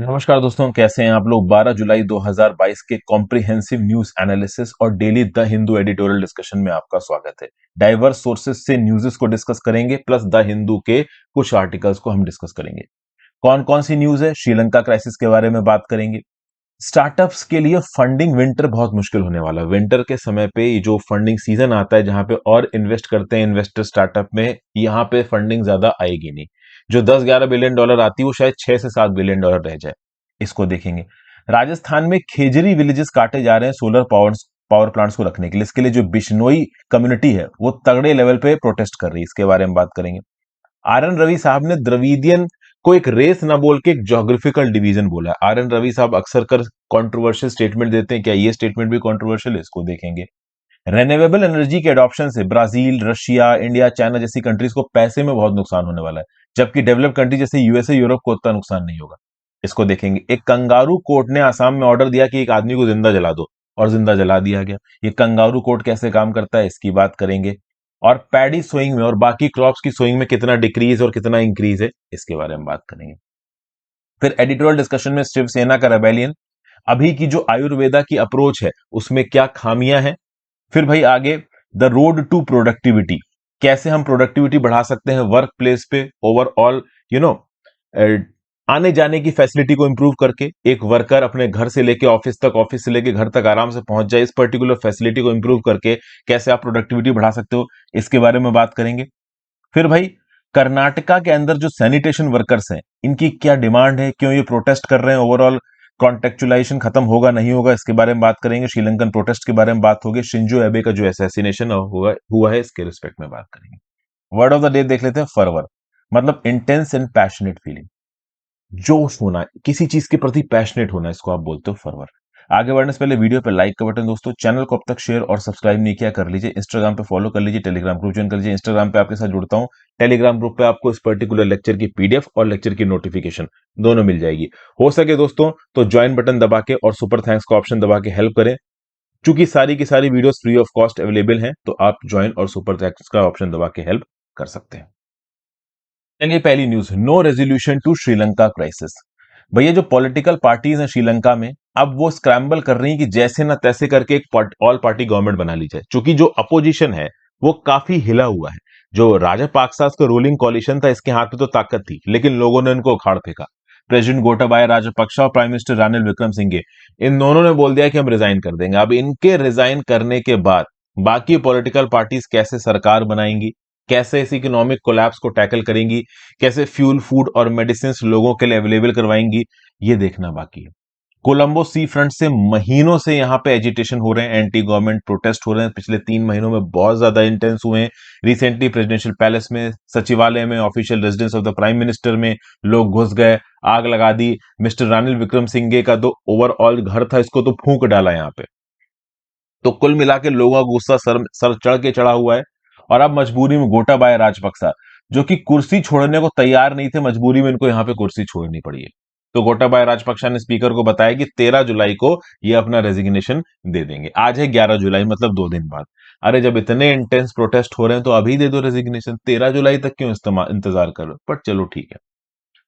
नमस्कार दोस्तों, कैसे हैं आप लोग। 12 जुलाई 2022 के कॉम्प्रिहेंसिव न्यूज एनालिसिस और daily the Hindu editorial discussion में आपका स्वागत है। डाइवर्स सोर्सेस से न्यूज़ेस को डिस्कस करेंगे, प्लस द हिंदू के कुछ आर्टिकल्स को हम डिस्कस करेंगे। कौन कौन सी न्यूज है? श्रीलंका क्राइसिस के बारे में बात करेंगे। स्टार्टअप्स के लिए फंडिंग विंटर बहुत मुश्किल होने वाला है। विंटर के समय पे ये जो फंडिंग सीजन आता है, जहां पे और इन्वेस्ट करते हैं इन्वेस्टर स्टार्टअप में, यहाँ पे फंडिंग ज्यादा आएगी नहीं। जो 10-11 बिलियन डॉलर आती है वो शायद 6 से 7 बिलियन डॉलर रह जाए। इसको देखेंगे। राजस्थान में खेजरी विलेजेस काटे जा रहे हैं सोलर पावर प्लांट्स को रखने के लिए। इसके लिए जो बिश्नोई कम्युनिटी है वो तगड़े लेवल पे प्रोटेस्ट कर रही है। इसके बारे में बात करेंगे। आर एन रवि साहब ने द्रविडियन को एक रेस ना बोल के एक ज्योग्राफिकल डिवीजन बोला। आर एन रवि साहब अक्सर कर कंट्रोवर्शियल स्टेटमेंट देते हैं, क्या ये स्टेटमेंट भी कंट्रोवर्शियल है? इसको देखेंगे। रेन्यूएबल एनर्जी के अडॉप्शन से ब्राजील, रशिया, इंडिया, चाइना जैसी कंट्रीज को पैसे में बहुत नुकसान होने वाला है, जबकि डेवलप कंट्री जैसे यूएसए, यूरोप को उतना नुकसान नहीं होगा। इसको देखेंगे। एक कंगारू कोर्ट ने आसाम में ऑर्डर दिया कि एक आदमी को जिंदा जला दो, और जिंदा जला दिया गया। ये कंगारू कोर्ट कैसे काम करता है, इसकी बात करेंगे। और पैडी सोइंग में और बाकी क्रॉप्स की सोइंग में कितना डिक्रीज और कितना इंक्रीज है, इसके बारे में बात करेंगे। फिर एडिटोरियल डिस्कशन में शिवसेना का रेबेलियन, अभी की जो आयुर्वेदा की अप्रोच है उसमें क्या खामियां हैं। फिर भाई आगे, द रोड टू प्रोडक्टिविटी, कैसे हम प्रोडक्टिविटी बढ़ा सकते हैं वर्क प्लेस पे ओवरऑल, यू नो आने जाने की फैसिलिटी को इंप्रूव करके एक वर्कर अपने घर से लेके ऑफिस तक, ऑफिस से लेके घर तक आराम से पहुंच जाए। इस पर्टिकुलर फैसिलिटी को इंप्रूव करके कैसे आप प्रोडक्टिविटी बढ़ा सकते हो, इसके बारे में बात करेंगे। फिर भाई, कर्नाटका के अंदर जो सैनिटेशन वर्कर्स हैं, इनकी क्या डिमांड है, क्यों ये प्रोटेस्ट कर रहे हैं, ओवरऑल कॉन्टेक्चुलाइजेशन खत्म होगा नहीं होगा, इसके बारे में बात करेंगे। श्रीलंकन प्रोटेस्ट के बारे में बात होगी। शिंजो एबे का जो असैसिनेशन हुआ है, इसके रिस्पेक्ट में बात करेंगे। वर्ड ऑफ द डे देख लेते हैं, फरवर। मतलब इंटेंस एंड पैशनेट फीलिंग, जोश होना, किसी चीज के प्रति पैशनेट होना, इसको आप बोलते हो फरवर। आगे बढ़ने से पहले वीडियो पे लाइक का बटन, दोस्तों चैनल को अब तक शेयर और सब्सक्राइब नहीं किया कर लीजिए। इंस्टाग्राम पे फॉलो कर लीजिए, टेलीग्राम ग्रुप ज्वाइन कर लीजिए। इंस्टाग्राम पे आपके साथ जुड़ता हूं, टेलीग्राम ग्रुप पे आपको इस पर्टिकुलर लेक्चर की पीडीएफ और लेक्चर की नोटिफिकेशन दोनों मिल जाएगी। हो सके दोस्तों तो ज्वाइन बटन दबा के और सुपर थैंक्स का ऑप्शन दबा के हेल्प करें। चूंकि सारी की सारी videos free of cost available हैं, तो आप ज्वाइन और सुपर थैंक्स का ऑप्शन दबा के हेल्प कर सकते हैं। चलिए, पहली news, no resolution to Sri Lanka crisis. भैया जो पॉलिटिकल पार्टीज हैं श्रीलंका में, अब वो स्क्रैम्बल कर रही हैं कि जैसे ना तैसे करके एक ऑल पार्टी गवर्नमेंट बना ली जाए। चूंकि जो अपोजिशन है वो काफी हिला हुआ है। जो राजापाक्सा का रूलिंग कॉलिशन था, इसके हाथ में तो ताकत थी, लेकिन लोगों ने इनको उखाड़ फेंका। प्रेसिडेंट गोटाबाया राजपक्सा और प्राइम मिनिस्टर रानिल विक्रमसिंघे, इन दोनों ने बोल दिया कि हम रिजाइन कर देंगे। अब इनके रिजाइन करने के बाद बाकी पॉलिटिकल पार्टीज कैसे सरकार बनाएंगी, कैसे इस इकोनॉमिक कोलैप्स को टैकल करेंगी, कैसे फ्यूल, फूड और मेडिसिन लोगों के लिए अवेलेबल करवाएंगी, ये देखना बाकी है। कोलंबो सी फ्रंट से महीनों से यहां पे एजिटेशन हो रहे हैं, एंटी गवर्नमेंट प्रोटेस्ट हो रहे हैं। पिछले 3 महीनों में बहुत ज्यादा इंटेंस हुए हैं। रिसेंटली प्रेसिडेंशियल पैलेस में, सचिवालय में, official residence of the prime minister में लोग घुस गए, आग लगा दी। मिस्टर रानिल विक्रमसिंघे का तो ओवरऑल घर था, इसको तो फूंक डाला यहां पे। तो कुल मिला के लोगों का गुस्सा सर सर चढ़ के चढ़ा हुआ है। और अब मजबूरी में गोटाबाया राजपक्सा, जो कि कुर्सी छोड़ने को तैयार नहीं थे, मजबूरी में इनको यहां पे कुर्सी छोड़नी पड़ी है। तो गोटाबाया राजपक्सा ने स्पीकर को बताया कि 13 जुलाई को ये अपना रेजिग्नेशन दे देंगे। आज है 11 जुलाई, मतलब 2 दिन बाद। अरे जब इतने इंटेंस प्रोटेस्ट हो रहे हैं तो अभी दे दो रेजिग्नेशन, 13 जुलाई तक क्यों इंतजार कर रहे हो? पर चलो ठीक है।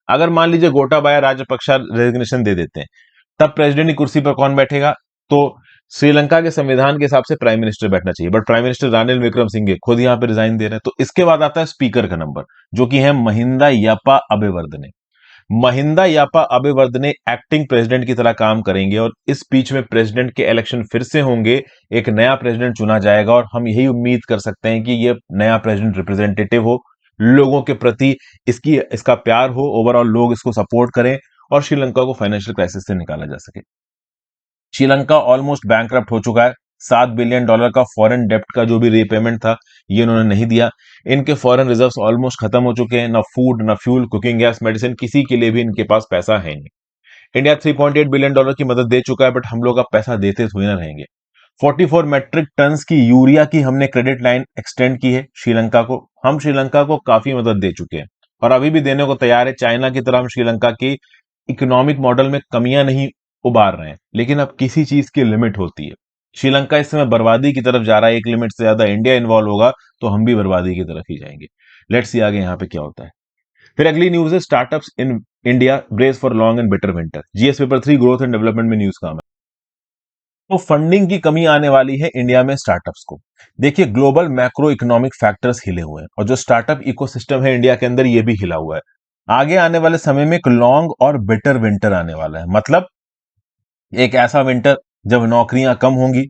अगर मान लीजिए गोटाबाया राजपक्सा रेजिग्नेशन दे देते हैं, तब प्रेसिडेंट की कुर्सी पर कौन बैठेगा? तो श्रीलंका के संविधान के हिसाब से प्राइम मिनिस्टर बैठना चाहिए, but prime minister Ranil Wickremesinghe खुद यहां पे रिजाइन दे रहे हैं। तो इसके बाद आता है स्पीकर का नंबर, जो कि है महिंदा यापा अबेवर्दने। महिंदा यापा अबेवर्दने एक्टिंग प्रेसिडेंट की तरह काम करेंगे, और इस बीच में प्रेसिडेंट के इलेक्शन फिर से होंगे, एक नया प्रेसिडेंट चुना जाएगा, और हम यही उम्मीद कर सकते हैं कि ये नया प्रेसिडेंट रिप्रेजेंटेटिव हो, लोगों के प्रति इसका प्यार हो, ओवरऑल लोग इसको सपोर्ट करें, और श्रीलंका को फाइनेंशियल क्राइसिस से निकाला जा सके। श्रीलंका ऑलमोस्ट बैंकरप्ट हो चुका है। $7 बिलियन का फॉरेन डेप्ट का जो भी रीपेमेंट था, ये उन्होंने नहीं दिया। इनके फॉरेन रिजर्व्स ऑलमोस्ट खत्म हो चुके हैं। ना फूड, ना फ्यूल, कुकिंग गैस, मेडिसिन, किसी के लिए भी इनके पास पैसा है नहीं। इंडिया $3.8 बिलियन की मदद दे चुका है, बट हम लोग अब पैसा देते थोड़ी ना रहेंगे। 44 मैट्रिक टन्स की यूरिया की हमने क्रेडिट लाइन एक्सटेंड की है श्रीलंका को। हम श्रीलंका को काफी मदद दे चुके हैं, और अभी भी देने को तैयार है। चाइना की तरह हम श्रीलंका की इकोनॉमिक मॉडल में कमियां नहीं उबार रहे हैं, लेकिन अब किसी चीज की लिमिट होती है। श्रीलंका इस समय बर्बादी की तरफ जा रहा है। एक लिमिट से ज्यादा इंडिया इन्वॉल्व होगा तो हम भी बर्बादी की तरफ ही जाएंगे। लेट्स सी आगे यहाँ पे क्या होता है। फिर अगली न्यूज है startups in India brace for long and better winter. GS paper 3 growth and development में न्यूज काम है। तो फंडिंग की कमी आने वाली है इंडिया में स्टार्टअप्स को। देखिए ग्लोबल मैक्रो इकोनॉमिक फैक्टर्स हिले हुए हैं और जो स्टार्टअप इकोसिस्टम है इंडिया के अंदर ये भी हिला हुआ है। आगे आने वाले समय में एक लॉन्ग और बेटर विंटर आने वाला है। मतलब एक ऐसा विंटर जब नौकरियां कम होंगी,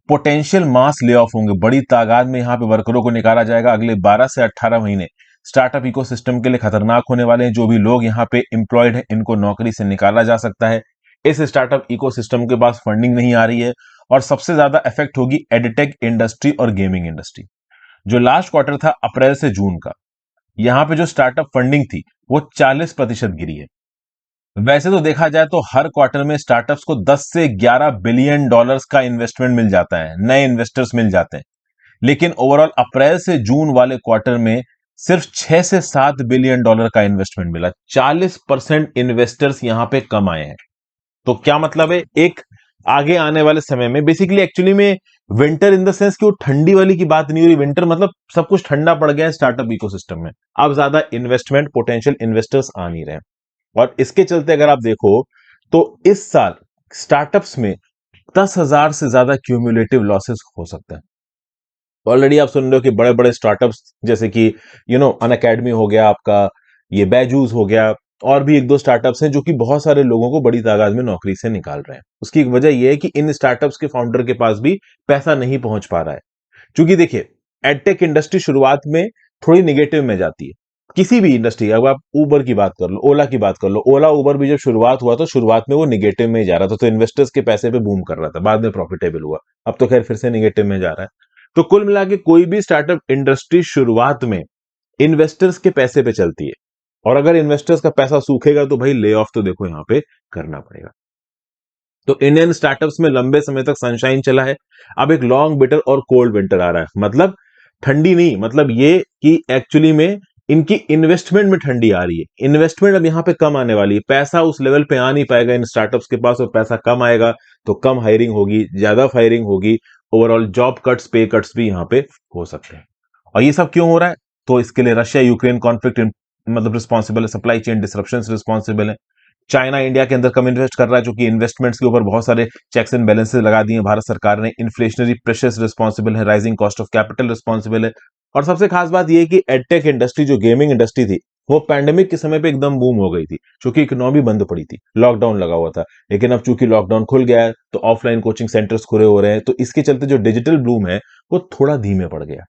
पोटेंशियल मास ले ऑफ होंगे, बड़ी तादाद में यहां पे वर्करों को निकाला जाएगा। अगले 12 से 18 महीने स्टार्टअप इकोसिस्टम के लिए खतरनाक होने वाले हैं। जो भी लोग यहाँ पे एम्प्लॉयड हैं इनको नौकरी से निकाला जा सकता है। इस स्टार्टअप इकोसिस्टम के पास फंडिंग नहीं आ रही है और सबसे ज्यादा इफेक्ट होगी एडटेक इंडस्ट्री और गेमिंग इंडस्ट्री। जो लास्ट क्वार्टर था अप्रैल से जून का, यहां पे जो स्टार्टअप फंडिंग थी वो 40% गिरी है। वैसे तो देखा जाए तो हर क्वार्टर में स्टार्टअप्स को 10 से 11 बिलियन डॉलर्स का इन्वेस्टमेंट मिल जाता है, नए इन्वेस्टर्स मिल जाते हैं। लेकिन ओवरऑल अप्रैल से जून वाले क्वार्टर में सिर्फ 6 से 7 बिलियन डॉलर का इन्वेस्टमेंट मिला। 40% इन्वेस्टर्स यहां पे कम आए हैं। तो क्या मतलब है, एक आगे आने वाले समय में बेसिकली एक्चुअली में विंटर इन द सेंस कि वो ठंडी वाली की बात नहीं हो रही, विंटर मतलब सब कुछ ठंडा पड़ गया है स्टार्टअप इकोसिस्टम में। अब ज्यादा इन्वेस्टमेंट पोटेंशियल इन्वेस्टर्स आ नहीं रहे हैं और इसके चलते अगर आप देखो तो इस साल स्टार्टअप्स में 10,000 से ज्यादा क्यूमुलेटिव लॉसेस हो सकते हैं। ऑलरेडी आप सुन रहे हो कि बड़े बड़े स्टार्टअप्स जैसे कि अन अकेडमी हो गया, आपका ये बैजूस हो गया, और भी एक दो स्टार्टअप्स हैं जो कि बहुत सारे लोगों को बड़ी तादाद में नौकरी से निकाल रहे हैं। उसकी एक वजह यह है कि इन स्टार्टअप्स के फाउंडर के पास भी पैसा नहीं पहुंच पा रहा है। क्योंकि देखिए एडटेक इंडस्ट्री शुरुआत में थोड़ी निगेटिव में जाती है। किसी भी इंडस्ट्री, अब आप ऊबर की बात कर लो, ओला की बात कर लो, ओला उबर भी जब शुरुआत हुआ तो शुरुआत में वो निगेटिव में जा रहा था, तो इन्वेस्टर्स के पैसे पे बूम कर रहा था, बाद में प्रॉफिटेबल हुआ। अब तो खैर फिर से निगेटिव में जा रहा है। तो कुल मिला के कोई भी स्टार्टअप इंडस्ट्री शुरुआत में इन्वेस्टर्स के पैसे पे चलती है और अगर इन्वेस्टर्स का पैसा सूखेगा तो भाई ले ऑफ तो देखो यहां पे करना पड़ेगा। तो इंडियन स्टार्टअप्स में लंबे समय तक सनशाइन चला है। अब एक लॉन्ग बिटर और कोल्ड विंटर आ रहा है। मतलब ठंडी नहीं, मतलब ये कि एक्चुअली में इनकी इन्वेस्टमेंट में ठंडी आ रही है। इन्वेस्टमेंट अब यहां पे कम आने वाली है, पैसा उस लेवल पे आ नहीं पाएगा इन स्टार्टअप्स के पास, और पैसा कम आएगा तो कम हायरिंग होगी, ज्यादा फायरिंग होगी, ओवरऑल जॉब कट्स, पे कट्स भी यहां पे हो सकते हैं। और ये सब क्यों हो रहा है, तो इसके लिए रशिया यूक्रेन कॉन्फ्लिक्ट मतलब रिस्पॉन्सिबल है, सप्लाई चेन डिसरप्शन रिस्पॉन्सिबल है। चाइना इंडिया के अंदर कम इन्वेस्ट कर रहा है, जो कि इन्वेस्टमेंट्स के ऊपर बहुत सारे चेक्स एंड बैलेंसेस लगा दिए भारत सरकार ने। इन्फ्लेशनरी प्रेशर्स रिस्पॉन्सिबल है, rising cost of capital responsible है। और सबसे खास बात यह है कि एडटेक इंडस्ट्री, जो गेमिंग इंडस्ट्री थी, वो पैंडेमिक के समय पे एकदम बूम हो गई थी, क्योंकि इकोनॉमी बंद पड़ी थी, लॉकडाउन लगा हुआ था। लेकिन अब चूंकि लॉकडाउन खुल गया है तो ऑफलाइन कोचिंग सेंटर्स खुले हो रहे हैं, तो इसके चलते जो डिजिटल बूम है वो थोड़ा धीमे पड़ गया।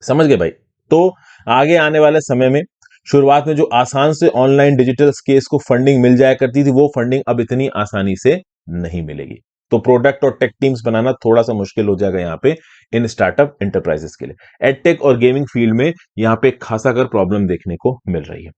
समझ गए भाई। तो आगे आने वाले समय में शुरुआत में जो आसान से ऑनलाइन डिजिटल स्केल्स को फंडिंग मिल जाया करती थी, वो फंडिंग अब इतनी आसानी से नहीं मिलेगी। तो प्रोडक्ट और टेक टीम्स बनाना थोड़ा सा मुश्किल हो जाएगा यहां पे इन स्टार्टअप एंटरप्राइजेस के लिए। एडटेक और गेमिंग फील्ड में यहां पे खासा कर प्रॉब्लम देखने को मिल रही है।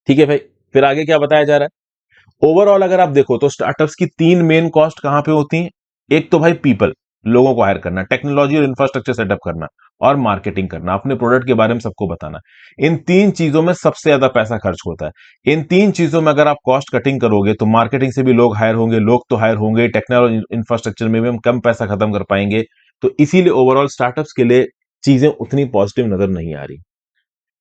ठीक है भाई, फिर आगे क्या बताया जा रहा है। ओवरऑल अगर आप देखो तो स्टार्टअप्स की तीन मेन कॉस्ट कहां पे होती हैं। एक तो भाई पीपल, लोगों को हायर करना, टेक्नोलॉजी और इंफ्रास्ट्रक्चर सेटअप करना, और मार्केटिंग करना, अपने प्रोडक्ट के बारे में सबको बताना। इन तीन चीजों में सबसे ज्यादा पैसा खर्च होता है। इन तीन चीजों में अगर आप कॉस्ट कटिंग करोगे तो मार्केटिंग से भी लोग हायर होंगे, लोग तो हायर होंगे, टेक्नोलॉजी इंफ्रास्ट्रक्चर में भी हम कम पैसा खत्म कर पाएंगे। तो इसीलिए ओवरऑल स्टार्टअप्स के लिए चीजें उतनी पॉजिटिव नजर नहीं आ रही।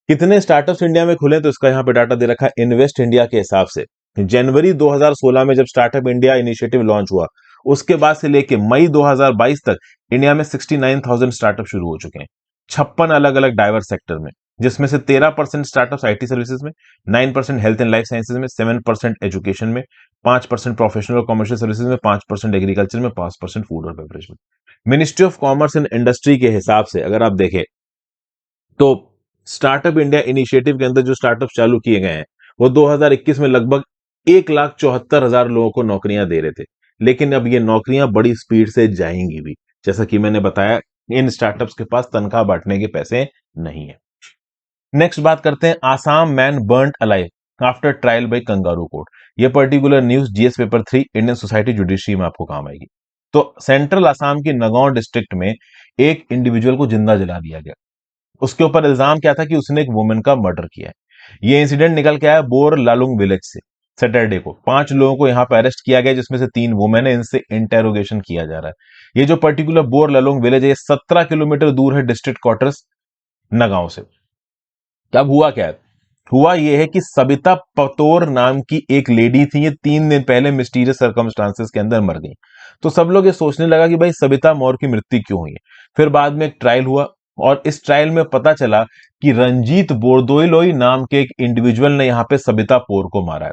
कितने स्टार्टअप्स इंडिया में खुले तो इसका यहां पे डाटा दे रखा है इन्वेस्ट इंडिया के हिसाब से। जनवरी 2016 में जब स्टार्टअप इंडिया इनिशिएटिव लॉन्च हुआ, उसके बाद से लेके मई 2022 तक इंडिया में 69,000 स्टार्टअप शुरू हो चुके हैं, 56 अलग अलग डाइवर्स सेक्टर में, जिसमें से 13% स्टार्टअप्स आईटी सर्विसेज में, 9% हेल्थ एंड लाइफ साइंसेज में, 7% एजुकेशन में, 5% प्रोफेशनल और कमर्शियल सर्विसेज में, 5% एग्रीकल्चर में, 5% फूड और बेवरेज में। Ministry of commerce and industry के हिसाब से अगर आप देखें तो स्टार्टअप इंडिया इनिशिएटिव के अंदर जो स्टार्टअप चालू किए गए हैं वो 2021 में लगभग 1,74,000 लोगों को नौकरियां दे रहे थे। लेकिन अब ये नौकरियां बड़ी स्पीड से जाएंगी भी, जैसा कि मैंने बताया इन स्टार्टअप्स के पास तनख्वाह बांटने के पैसे नहीं है। नेक्स्ट बात करते हैं, Assam man burned alive after trial by kangaroo court. ये particular news GS paper 3 Indian society judiciary में आपको काम आएगी। तो सेंट्रल आसाम के नगांव डिस्ट्रिक्ट में एक इंडिविजुअल को जिंदा जला दिया गया। उसके ऊपर इल्जाम क्या था कि उसने एक वुमेन का मर्डर किया है। ये इंसिडेंट निकल के आया बोर लालुंग विलेज से। सैटरडे को 5 लोगों को यहां पर अरेस्ट किया गया, जिसमें से 3 वुमेन है, इनसे इंटेरोगेशन किया जा रहा है। ये जो पर्टिकुलर बोर लालुंग विलेज है, ये 17 किलोमीटर दूर है डिस्ट्रिक्ट क्वार्टर्स नगांव से। तब हुआ क्या है, हुआ यह है कि सबिता पतोर नाम की एक लेडी थी, ये 3 दिन पहले मिस्टीरियस सर्कमस्टांसेस के अंदर मर गई। तो सब लोग ये सोचने लगा कि भाई सबिता मौर्य की मृत्यु क्यों हुई है। फिर बाद में एक ट्रायल हुआ और इस ट्रायल में पता चला कि रंजीत बोरदोइलोई नाम के एक इंडिविजुअल ने यहाँ पे सबिता पौर को मारा है।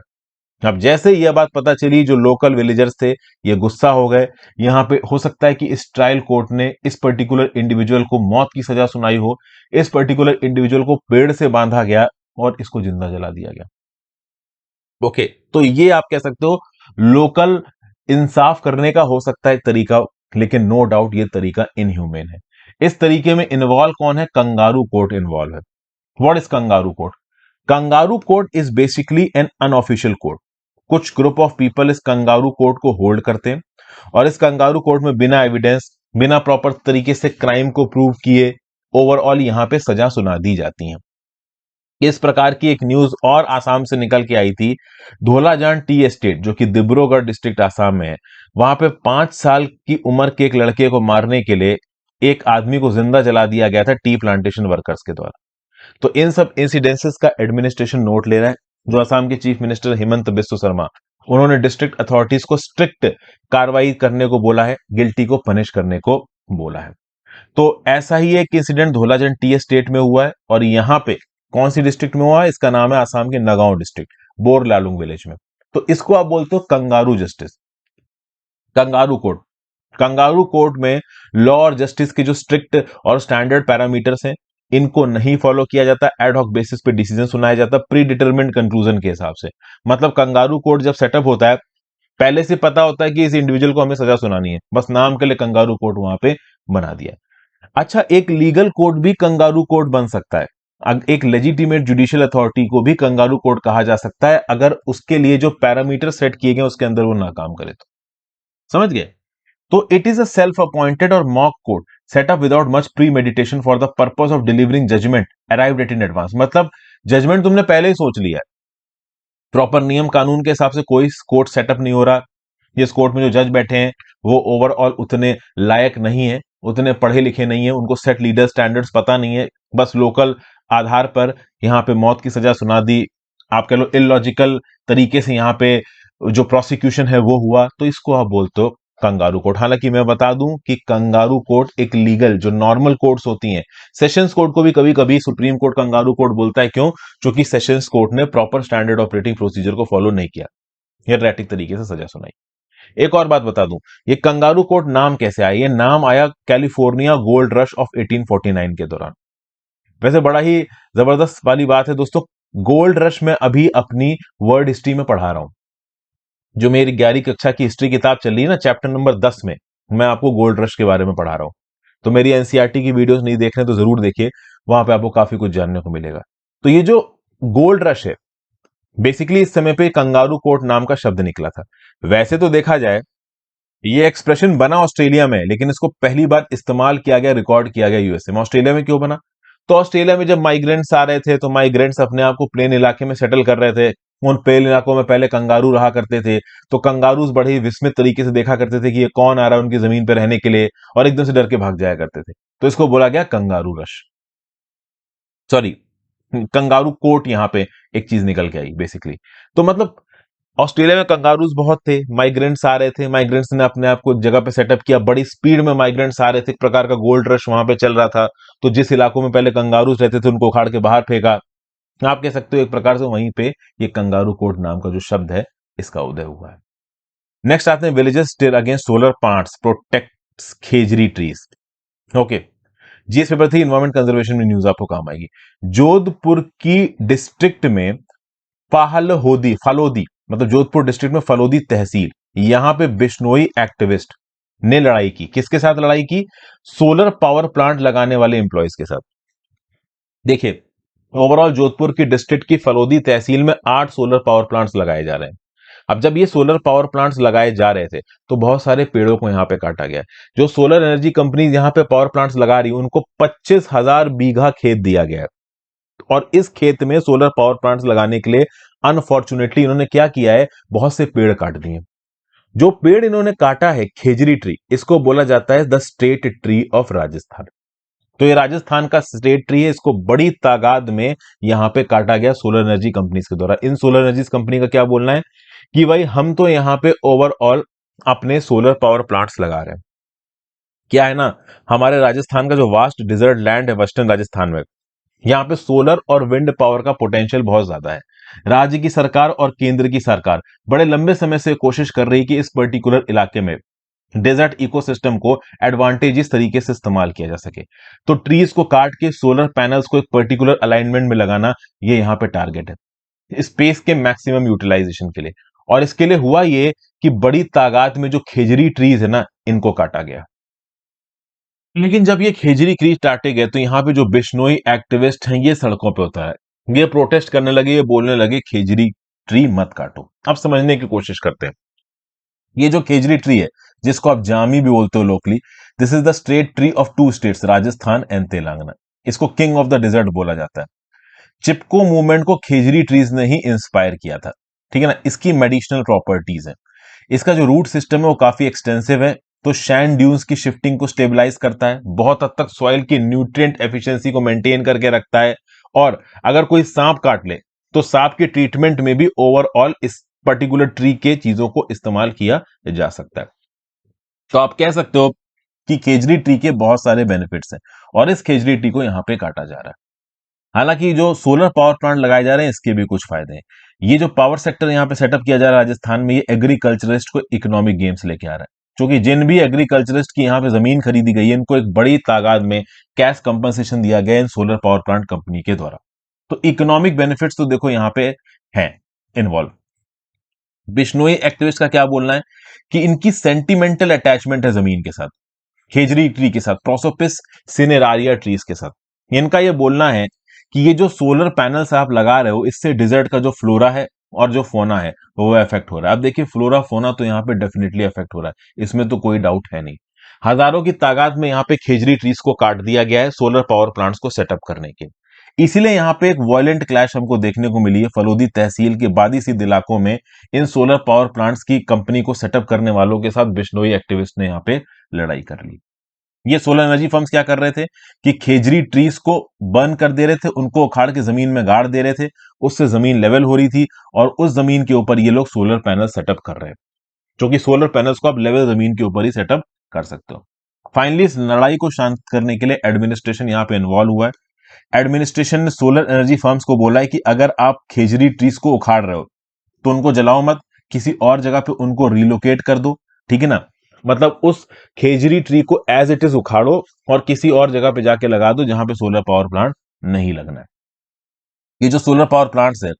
अब जैसे यह बात पता चली, जो लोकल विलेजर्स थे ये गुस्सा हो गए। यहाँ पे हो सकता है कि इस ट्रायल कोर्ट ने इस पर्टिकुलर इंडिविजुअल को मौत की सजा सुनाई हो, इस पर्टिकुलर इंडिविजुअल को पेड़ से बांधा गया और इसको जिंदा जला दिया गया। ओके, तो ये आप कह सकते हो लोकल इंसाफ करने का हो सकता है एक तरीका, लेकिन नो डाउट ये तरीका इनह्यूमेन है। इस तरीके में इन्वॉल्व कौन है? कंगारू कोर्ट इन्वॉल्व है। What is kangaroo court? Kangaroo court is basically N unofficial court. कुछ ग्रुप ऑफ पीपल इस कंगारू कोर्ट को होल्ड करते हैं और इस कंगारू कोर्ट में बिना एविडेंस, बिना प्रॉपर तरीके से क्राइम को प्रूव किए ओवरऑल यहां पे सजा सुना दी जाती है। इस प्रकार की एक न्यूज और आसाम से निकल के आई थी। धोलाजान टी एस्टेट जो कि डिब्रूगढ़ डिस्ट्रिक्ट आसाम में है, वहां पे 5 साल की उम्र के एक लड़के को मारने के लिए एक आदमी को जिंदा जला दिया गया था टी प्लांटेशन वर्कर्स के द्वारा। तो इन सब इंसिडेंसेस का एडमिनिस्ट्रेशन नोट ले रहा है। जो असम के चीफ मिनिस्टर हेमंत बिस्व शर्मा, उन्होंने डिस्ट्रिक्ट अथॉरिटीज को स्ट्रिक्ट कार्रवाई करने को बोला है, गिल्टी को पनिश करने को बोला है। तो ऐसा ही एक इंसिडेंट धोलाजन टी एस्टेट में हुआ है और यहां पे कौन सी डिस्ट्रिक्ट में हुआ है? इसका नाम है आसाम के नगांव डिस्ट्रिक्ट, बोरलालुंग विलेज में। तो इसको आप बोलते हो kangaroo justice, kangaroo court. Kangaroo court में लॉ और जस्टिस के जो स्ट्रिक्ट और स्टैंडर्ड पैरामीटर्स हैं, इनको नहीं फॉलो किया जाता। एड हॉक बेसिस पे डिसीजन सुनाया जाता प्री डिटरमिन्ड कंक्लूजन के हिसाब से। मतलब कंगारू कोर्ट जब सेटअप होता है, पहले से पता होता है कि इस इंडिविजुअल को हमें सजा सुनानी है, बस नाम के लिए कंगारू कोर्ट वहां पे बना दिया। अच्छा, एक लीगल कोर्ट भी कंगारू कोर्ट बन सकता है। एक लेजिटिमेट जुडिशियल अथॉरिटी को भी कंगारू कोर्ट कहा जा सकता है, अगर उसके लिए जो पैरामीटर सेट किए गए उसके अंदर वो नाकाम करे तो। समझ गए? तो it is a self appointed or mock court set up without much premeditation for the purpose of delivering judgement arrived at in advance. मतलब जजमेंट तुमने पहले ही सोच लिया है, प्रॉपर नियम कानून के हिसाब से कोई कोर्ट सेटअप नहीं हो रहा। इस कोर्ट में जो जज बैठे हैं वो ओवरऑल उतने लायक नहीं है, उतने पढ़े लिखे नहीं है, उनको सेट लीडर स्टैंडर्ड्स पता नहीं है, बस लोकल आधार पर यहाँ पे मौत की सजा सुना दी। आप कह लो इलॉजिकल तरीके से यहाँ पे जो प्रोसिक्यूशन है वो हुआ, तो इसको आप बोलते हो कंगारू कोर्ट। हालांकि मैं बता दूं कि कंगारू कोर्ट एक लीगल जो नॉर्मल कोर्ट्स होती हैं, सेशंस कोर्ट को भी कभी कभी सुप्रीम कोर्ट कंगारू कोर्ट बोलता है। क्यों? क्योंकि सेशंस कोर्ट ने प्रॉपर स्टैंडर्ड ऑपरेटिंग प्रोसीजर को फॉलो नहीं किया, एरैटिक तरीके से सजा सुनाई। एक और बात बता दूं, ये कंगारू कोर्ट नाम कैसे आया? ये नाम आया कैलिफोर्निया गोल्ड रश ऑफ 1849 के दौरान। वैसे बड़ा ही जबरदस्त वाली बात है दोस्तों, गोल्ड रश में अभी अपनी वर्ल्ड हिस्ट्री में पढ़ा रहा हूं। जो मेरी 11वीं कक्षा की हिस्ट्री किताब चल रही है ना, चैप्टर नंबर 10 में मैं आपको गोल्ड रश के बारे में पढ़ा रहा हूं। तो मेरी एनसीईआरटी की वीडियोस नहीं देख रहे तो जरूर देखिए, वहां पे आपको काफी कुछ जानने को मिलेगा। तो ये जो गोल्ड रश है, बेसिकली इस समय पे कंगारू कोर्ट नाम का शब्द निकला था। वैसे तो देखा जाए ये एक्सप्रेशन बना ऑस्ट्रेलिया में, लेकिन इसको पहली बार इस्तेमाल किया गया, रिकॉर्ड किया गया यूएसए में। ऑस्ट्रेलिया में क्यों बना? तो ऑस्ट्रेलिया में जब माइग्रेंट्स आ रहे थे तो माइग्रेंट्स अपने आप को प्लेन इलाके में सेटल कर रहे थे। उन प्लेन इलाकों में पहले कंगारू रहा करते थे, तो कंगारूज बड़े ही विस्मित तरीके से देखा करते थे कि ये कौन आ रहा है उनकी जमीन पर रहने के लिए, और एकदम से डर के भाग जाया करते थे। तो इसको बोला गया kangaroo rush, sorry kangaroo court. यहां पे एक चीज निकल के आई बेसिकली। तो मतलब ऑस्ट्रेलिया में कंगारूज बहुत थे, माइग्रेंट्स आ रहे थे, माइग्रेंट्स ने अपने आप को एक जगह पे सेटअप किया, बड़ी स्पीड में माइग्रेंट्स आ रहे थे, एक प्रकार का गोल्ड रश वहां पे चल रहा था। तो जिस इलाकों में पहले कंगारूज रहते थे उनको उखाड़ के बाहर फेंका। आप कह सकते हो एक प्रकार से वहीं पे ये कंगारू कोर्ट नाम का जो शब्द है इसका उदय हुआ है। नेक्स्ट आते हैं, villages still against solar plants protects khejri trees. Okay, GS paper three, environment conservation में न्यूज आपको काम आएगी। जोधपुर की डिस्ट्रिक्ट में फालोदी, मतलब जोधपुर डिस्ट्रिक्ट में फलोदी तहसील, यहां पे बिश्नोई एक्टिविस्ट ने लड़ाई की। किसके साथ लड़ाई की? सोलर पावर प्लांट लगाने वाले एम्प्लॉयज के साथ। देखिए, ओवरऑल जोधपुर की डिस्ट्रिक्ट की फलोदी तहसील में 8 सोलर पावर प्लांट्स लगाए जा रहे हैं। अब जब ये सोलर पावर प्लांट्स लगाए जा रहे थे तो बहुत सारे पेड़ों को यहां पे काटा गया। जो सोलर एनर्जी कंपनी यहां पे पावर प्लांट्स लगा रही है उनको 25,000 बीघा खेत दिया गया है, और इस खेत में सोलर पावर प्लांट्स लगाने के लिए अनफॉर्चुनेटली इन्होंने क्या किया है, बहुत से पेड़ काट दिए। जो पेड़ इन्होंने काटा है, खेजरी ट्री, इसको बोला जाता है the state tree of Rajasthan. तो ये राजस्थान का स्टेट ट्री है, इसको बड़ी तादाद में यहां पे काटा गया सोलर एनर्जी कंपनीज के द्वारा। इन सोलर एनर्जी कंपनी का क्या बोलना है कि भाई हम तो यहां पे ओवरऑल अपने सोलर पावर प्लांट्स लगा रहे हैं। क्या है ना, हमारे राजस्थान का जो वास्ट डिजर्ट लैंड है वेस्टर्न राजस्थान में, यहाँ पे सोलर और विंड पावर का पोटेंशियल बहुत ज्यादा है। राज्य की सरकार और केंद्र की सरकार बड़े लंबे समय से कोशिश कर रही है कि इस पर्टिकुलर इलाके में डेजर्ट इकोसिस्टम को एडवांटेजेस तरीके से इस्तेमाल किया जा सके। तो ट्रीज को काट के सोलर पैनल्स को एक पर्टिकुलर अलाइनमेंट में लगाना, ये यहाँ पे टारगेट है स्पेस के मैक्सिमम यूटिलाइजेशन के लिए। और इसके लिए हुआ ये कि बड़ी तादाद में जो खेजरी ट्रीज है ना, इनको काटा गया। लेकिन जब ये खेजरी ट्रीज काटे गए तो यहाँ पे जो बिश्नोई एक्टिविस्ट हैं ये सड़कों पे उतर आए, ये प्रोटेस्ट करने लगे, ये बोलने लगे खेजरी ट्री मत काटो। अब समझने की कोशिश करते हैं। ये जो खेजरी ट्री है, जिसको आप जामी भी बोलते हो locally, this is the state tree of two states, Rajasthan and Telangana. इसको किंग ऑफ द डिजर्ट बोला जाता है। चिपको मूवमेंट को खेजरी ट्रीज ने ही इंस्पायर किया था। ठीक है ना। इसकी मेडिसिनल प्रॉपर्टीज है, इसका जो रूट सिस्टम है वो काफी एक्सटेंसिव है। तो सैंड ड्यून्स की शिफ्टिंग को स्टेबलाइज करता है, बहुत हद तक सॉइल की न्यूट्रिएंट एफिशिएंसी को मेंटेन करके रखता है। और अगर कोई सांप काट ले तो सांप के ट्रीटमेंट में भी ओवरऑल इस पर्टिकुलर ट्री के चीजों को इस्तेमाल किया जा सकता है। तो आप कह सकते हो कि खेजड़ी ट्री के बहुत सारे बेनिफिट्स हैं और इस खेजड़ी ट्री को यहां पे काटा जा रहा है। हालांकि जो सोलर पावर प्लांट लगाए जा रहे हैं इसके भी कुछ फायदे हैं। ये जो पावर सेक्टर यहाँ पे सेटअप किया जा रहा है राजस्थान में, ये एग्रीकल्चरिस्ट को इकोनॉमिक गेम्स लेके आ रहा है। क्योंकि जिन भी एग्रीकल्चरिस्ट की यहाँ पे जमीन खरीदी गई है, इनको एक बड़ी तादाद में कैश कंपनसेशन दिया गया इन सोलर पावर प्लांट कंपनी के द्वारा। तो इकोनॉमिक बेनिफिट्स तो देखो यहाँ पे हैं इन्वॉल्व। बिश्नोई एक्टिविस्ट का क्या बोलना है कि इनकी सेंटिमेंटल अटैचमेंट है जमीन के साथ, खेजरी ट्री के साथ, प्रोसोपिस सिनेरारिया ट्रीज के साथ। इनका यह बोलना है कि ये जो सोलर पैनल्स आप लगा रहे हो, इससे डिजर्ट का जो फ्लोरा है और जो फोना है वो इफेक्ट हो रहा है। अब देखिए, फ्लोरा फोना तो यहाँ पे डेफिनेटली इफेक्ट हो रहा है, इसमें तो कोई डाउट है नहीं। हजारों की तादाद में यहाँ पे खेजरी ट्रीज को काट दिया गया है सोलर पावर प्लांट्स को सेटअप करने के। इसीलिए यहाँ पे एक वायलेंट क्लैश हमको देखने को मिली है फलोदी तहसील के बादी सिद्ध इलाकों में। इन सोलर पावर प्लांट्स की कंपनी को सेटअप करने वालों के साथ बिश्नोई एक्टिविस्ट ने यहाँ पे लड़ाई कर ली। ये सोलर एनर्जी फर्म्स क्या कर रहे थे कि खेजरी ट्रीज को बर्न कर दे रहे थे, उनको उखाड़ के जमीन में गाड़ दे रहे थे, उससे जमीन लेवल हो रही थी और उस जमीन के ऊपर ये लोग सोलर पैनल सेटअप कर रहे हैं। क्योंकि सोलर पैनल्स को आप लेवल जमीन के ऊपर ही सेटअप कर सकते हो। फाइनली इस लड़ाई को शांत करने के लिए एडमिनिस्ट्रेशन यहाँ पे इन्वॉल्व हुआ है। एडमिनिस्ट्रेशन ने सोलर एनर्जी फर्म्स को बोला है कि अगर आप खेजरी ट्रीज को उखाड़ रहे हो तो उनको जलाओ मत, किसी और जगह पे उनको रिलोकेट कर दो। ठीक है ना। मतलब उस खेजरी ट्री को एज इट इज उखाड़ो और किसी और जगह पे जाके लगा दो जहां पे सोलर पावर प्लांट नहीं लगना है। ये जो सोलर पावर प्लांट्स है,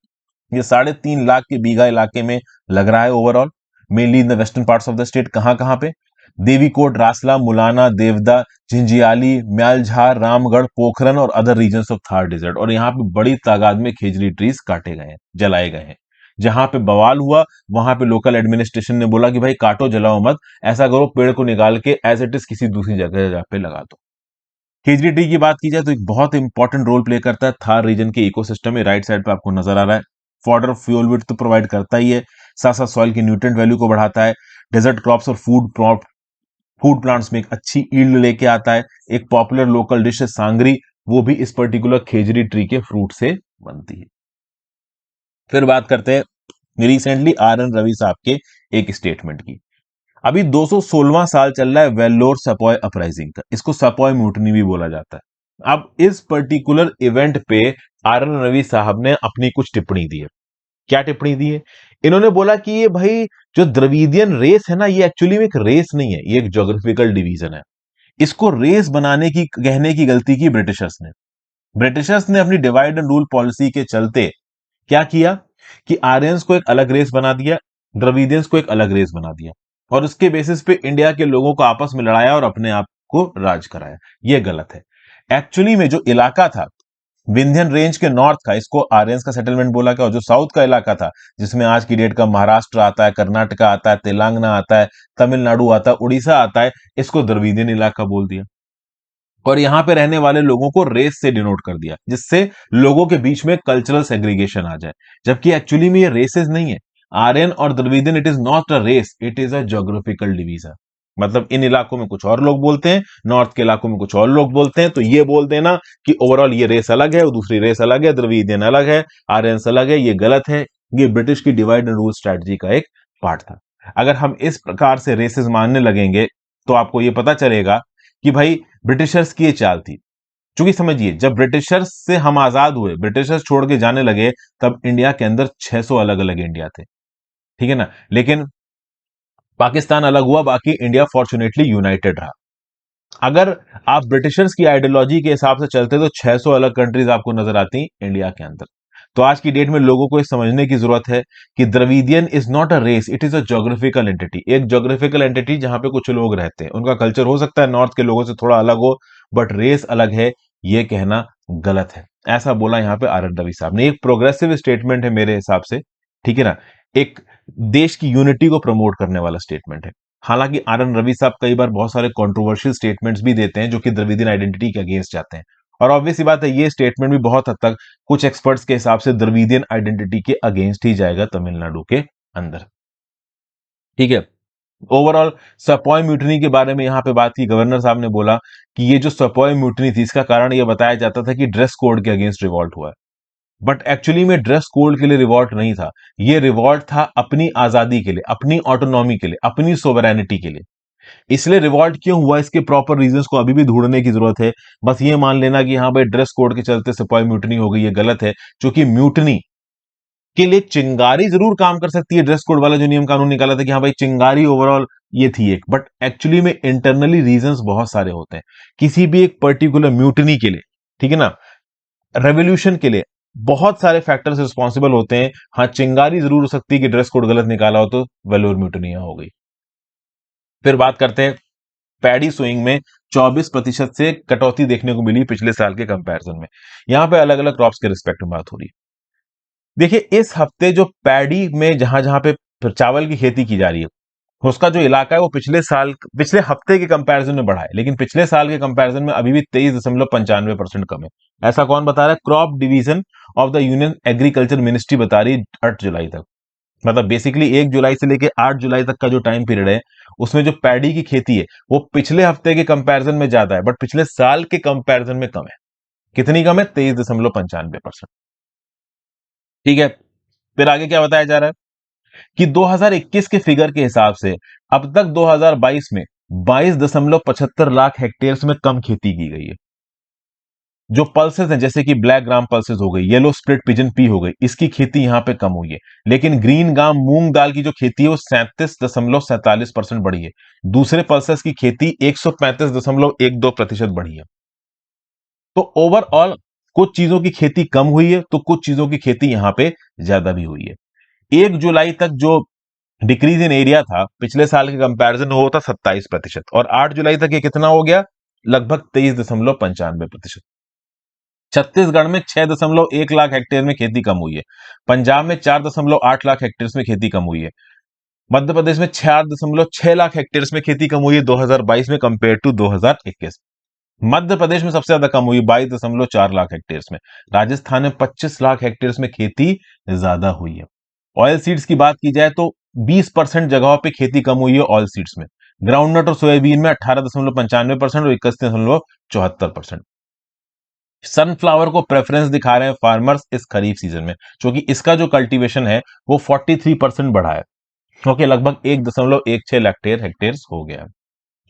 ये 3.5 लाख के बीघा इलाके में लग रहा है overall, mainly in the western parts of the state. कहां कहां पे? देवीकोट, रासला, मुलाना, देवदा, झिंझियाली, म्यालझार, रामगढ़, पोखरन और other regions of Thar desert. और यहाँ पे बड़ी तादाद में खेजरी ट्रीज काटे गए हैं, जलाए गए हैं। जहां पे बवाल हुआ वहां पे लोकल एडमिनिस्ट्रेशन ने बोला कि भाई काटो जलाओ मत, ऐसा करो पेड़ को निकाल के एज इट इज किसी दूसरी जगह पे लगा दो। खेजड़ी ट्री की बात की जाए तो एक बहुत इंपॉर्टेंट रोल प्ले करता है थार रीजन के इकोसिस्टम में। राइट साइड पे आपको नजर आ रहा है। फॉडर फ्यूल विड तो प्रोवाइड करता ही है, साथ साथ सॉइल की न्यूट्रिएंट वैल्यू को बढ़ाता है, डेजर्ट क्रॉप्स और फूड प्लांट्स में एक अच्छी ईल्ड लेके आता है। एक पॉपुलर लोकल डिश है सांगरी, वो भी इस पर्टिकुलर खेजड़ी ट्री के फ्रूट से बनती है। फिर बात करते हैं रिसेंटली आर एन रवि साहब के एक स्टेटमेंट की। अभी 216वां साल चल रहा है वेल्लोर सपॉय अपराइजिंग का, इसको सपॉय म्यूटनी भी बोला जाता है। अब इस पर्टिकुलर इवेंट पे आर एन रवि साहब ने अपनी कुछ टिप्पणी दी है। क्या टिप्पणी दी है? इन्होंने बोला कि ये भाई जो द्रविडियन रेस है ना, ये एक्चुअली में एक रेस नहीं है, ये एक ज्योग्राफिकल डिवीजन है। इसको रेस बनाने की कहने की गलती की ब्रिटिशर्स ने। ब्रिटिशर्स ने अपनी डिवाइड एंड रूल पॉलिसी के चलते क्या किया कि आर्यंस को एक अलग रेस बना दिया, द्रविडियंस को एक अलग रेस बना दिया और उसके बेसिस पे इंडिया के लोगों को आपस में लड़ाया और अपने आप को राज कराया। यह गलत है। एक्चुअली में जो इलाका था विंध्यन रेंज के नॉर्थ का, इसको आर्यंस का सेटलमेंट बोला गया। और जो साउथ का इलाका था, जिसमें आज की डेट का महाराष्ट्र आता है, कर्नाटका आता है, तेलंगाना आता है, तमिलनाडु आता है, उड़ीसा आता है, इसको द्रविडियन इलाका बोल दिया। और यहां पे रहने वाले लोगों को रेस से डिनोट कर दिया, जिससे लोगों के बीच में कल्चरल सेग्रीगेशन आ जाए। जबकि एक्चुअली में ये रेसेस नहीं है। आर्यन और Dravidian, it is not a race, it is a geographical division. मतलब इन इलाकों में कुछ और लोग बोलते हैं, नॉर्थ के इलाकों में कुछ और लोग बोलते हैं। तो ये बोल देना कि ओवरऑल ये रेस अलग है, वो दूसरी रेस अलग है, द्रविडियन अलग है, आर्यंस अलग है, ये गलत है। ये ब्रिटिश की डिवाइड एंड रूल स्ट्रैटेजी का एक पार्ट था। अगर हम इस प्रकार से रेसेस मानने लगेंगे तो आपको ये पता चलेगा कि भाई ब्रिटिशर्स की ये चाल थी। क्योंकि समझिए, जब ब्रिटिशर्स से हम आजाद हुए, ब्रिटिशर्स छोड़ के जाने लगे, तब इंडिया के अंदर 600 अलग अलग इंडिया थे, ठीक है ना। लेकिन पाकिस्तान अलग हुआ, बाकी इंडिया फॉर्चुनेटली यूनाइटेड रहा। अगर आप ब्रिटिशर्स की आइडियोलॉजी के हिसाब से चलते तो 600 अलग कंट्रीज आपको नजर आती इंडिया के अंदर। तो आज की डेट में लोगों को ये समझने की जरूरत है कि Dravidian is not a race, it is a geographical entity. एक ज्योग्राफिकल एंटिटी जहां पे कुछ लोग रहते हैं, उनका कल्चर हो सकता है नॉर्थ के लोगों से थोड़ा अलग हो, बट रेस अलग है, ये कहना गलत है। ऐसा बोला यहां पे आर एन रवि साहब ने। एक प्रोग्रेसिव स्टेटमेंट है मेरे हिसाब से, ठीक है ना। एक देश की यूनिटी को प्रमोट करने वाला स्टेटमेंट है। हालांकि आर एन रवि साहब कई बार बहुत सारे कंट्रोवर्शियल स्टेटमेंट्स भी देते हैं जो कि द्रविडियन आइडेंटिटी के अगेंस्ट जाते हैं। और ऑब्वियस सी बात है, ये स्टेटमेंट भी बहुत हद तक कुछ एक्सपर्ट्स के हिसाब से द्रविडियन आइडेंटिटी के अगेंस्ट ही जाएगा तमिलनाडु के अंदर, ठीक है। ओवरऑल सपॉय म्यूटनी के बारे में यहां पे बात की, गवर्नर साहब ने बोला कि ये जो सपॉय म्यूटनी थी, इसका कारण यह बताया जाता था कि ड्रेस कोड के अगेंस्ट रिवॉल्ट हुआ है। बट एक्चुअली में ड्रेस कोड के लिए रिवॉल्ट नहीं था, ये रिवॉल्ट था अपनी आजादी के लिए, अपनी ऑटोनॉमी के लिए, अपनी सोवरेनिटी के लिए। इसलिए रिवॉल्ट क्यों हुआ, इसके प्रॉपर रीजंस को अभी भी ढूंढने की जरूरत है। बस ये मान लेना कि हाँ भाई ड्रेस कोड के चलते सिपाही म्यूटनी हो गई, ये गलत है। क्योंकि म्यूटनी के लिए चिंगारी जरूर काम कर सकती है, ड्रेस कोड वाला जो नियम कानून निकाला था कि हाँ भाई चिंगारी ओवरऑल ये थी एक, बट एक्चुअली में इंटरनली रीजंस बहुत सारे होते हैं किसी भी एक पर्टिकुलर म्यूटनी के लिए, ठीक है ना। रेवोल्यूशन के लिए बहुत सारे फैक्टर्स रिस्पॉन्सिबल होते हैं। हाँ, चिंगारी जरूर हो सकती है कि ड्रेस कोड गलत निकाला हो तो वेलोर म्यूटनी हो गई। फिर बात करते हैं पैडी सोइंग में 24% से कटौती देखने को मिली पिछले साल के कंपैरिजन में। यहां पे अलग अलग क्रॉप्स के रिस्पेक्ट में बात हो रही है। देखिए, इस हफ्ते जो पैडी में जहां जहां पे चावल की खेती की जा रही है, उसका जो इलाका है वो पिछले हफ्ते के कंपैरिजन में बढ़ा है, लेकिन पिछले साल के कंपैरिजन में अभी भी 23.95% कम है। ऐसा कौन बता रहा है? Crop division of the union agriculture ministry बता रही है 8 जुलाई तक। मतलब बेसिकली 1 जुलाई से लेकर 8 जुलाई तक का जो टाइम पीरियड है, उसमें जो पैडी की खेती है वो पिछले हफ्ते के कंपैरिजन में ज्यादा है, बट पिछले साल के कंपैरिजन में कम है। कितनी कम है? 23.95%, ठीक है। फिर आगे क्या बताया जा रहा है कि 2021 के फिगर के हिसाब से अब तक 2022 में 22.75 लाख हेक्टेयर्स में कम खेती की गई है। जो पल्सेस हैं, जैसे कि ब्लैक ग्राम पल्सेस हो गई, येलो स्प्लिट पिजन पी हो गई, इसकी खेती यहां पे कम हुई है। लेकिन ग्रीन ग्राम मूंग दाल की जो खेती है वो 37.47% बढ़ी है। दूसरे पल्सेस की खेती 135.12% बढ़ी है। तो ओवरऑल कुछ चीजों की खेती कम हुई है, तो कुछ चीजों की खेती यहां पे ज्यादा भी हुई है। 1 जुलाई तक जो डिक्रीज इन एरिया था पिछले साल के कंपैरिजन हो था 27%, और 8 जुलाई तक ये कितना हो गया? लगभग 23.95%। छत्तीसगढ़ में 6.1 लाख हेक्टेयर में खेती कम हुई है। पंजाब में 4.8 लाख हेक्टेयर में खेती कम हुई है। मध्य प्रदेश में 4.6 लाख हेक्टेयर में खेती कम हुई है 2022 में कंपेयर टू 2021। मध्य प्रदेश में सबसे ज्यादा कम हुई 22.4 लाख हेक्टेयर में। राजस्थान में 25 लाख हेक्टेयर में खेती ज्यादा हुई है। ऑयल सीड्स की बात की जाए तो 20% जगहों पे खेती कम हुई है ऑयल सीड्स में। ग्राउंडनट और सोयाबीन में 18.95% और 21.74%। सनफ्लावर को प्रेफरेंस दिखा रहे हैं फार्मर्स इस खरीफ सीजन में, क्योंकि इसका जो कल्टीवेशन है वो 43% बढ़ा है। ओके, लगभग 1.16 लाख हेक्टेयर हो गया है।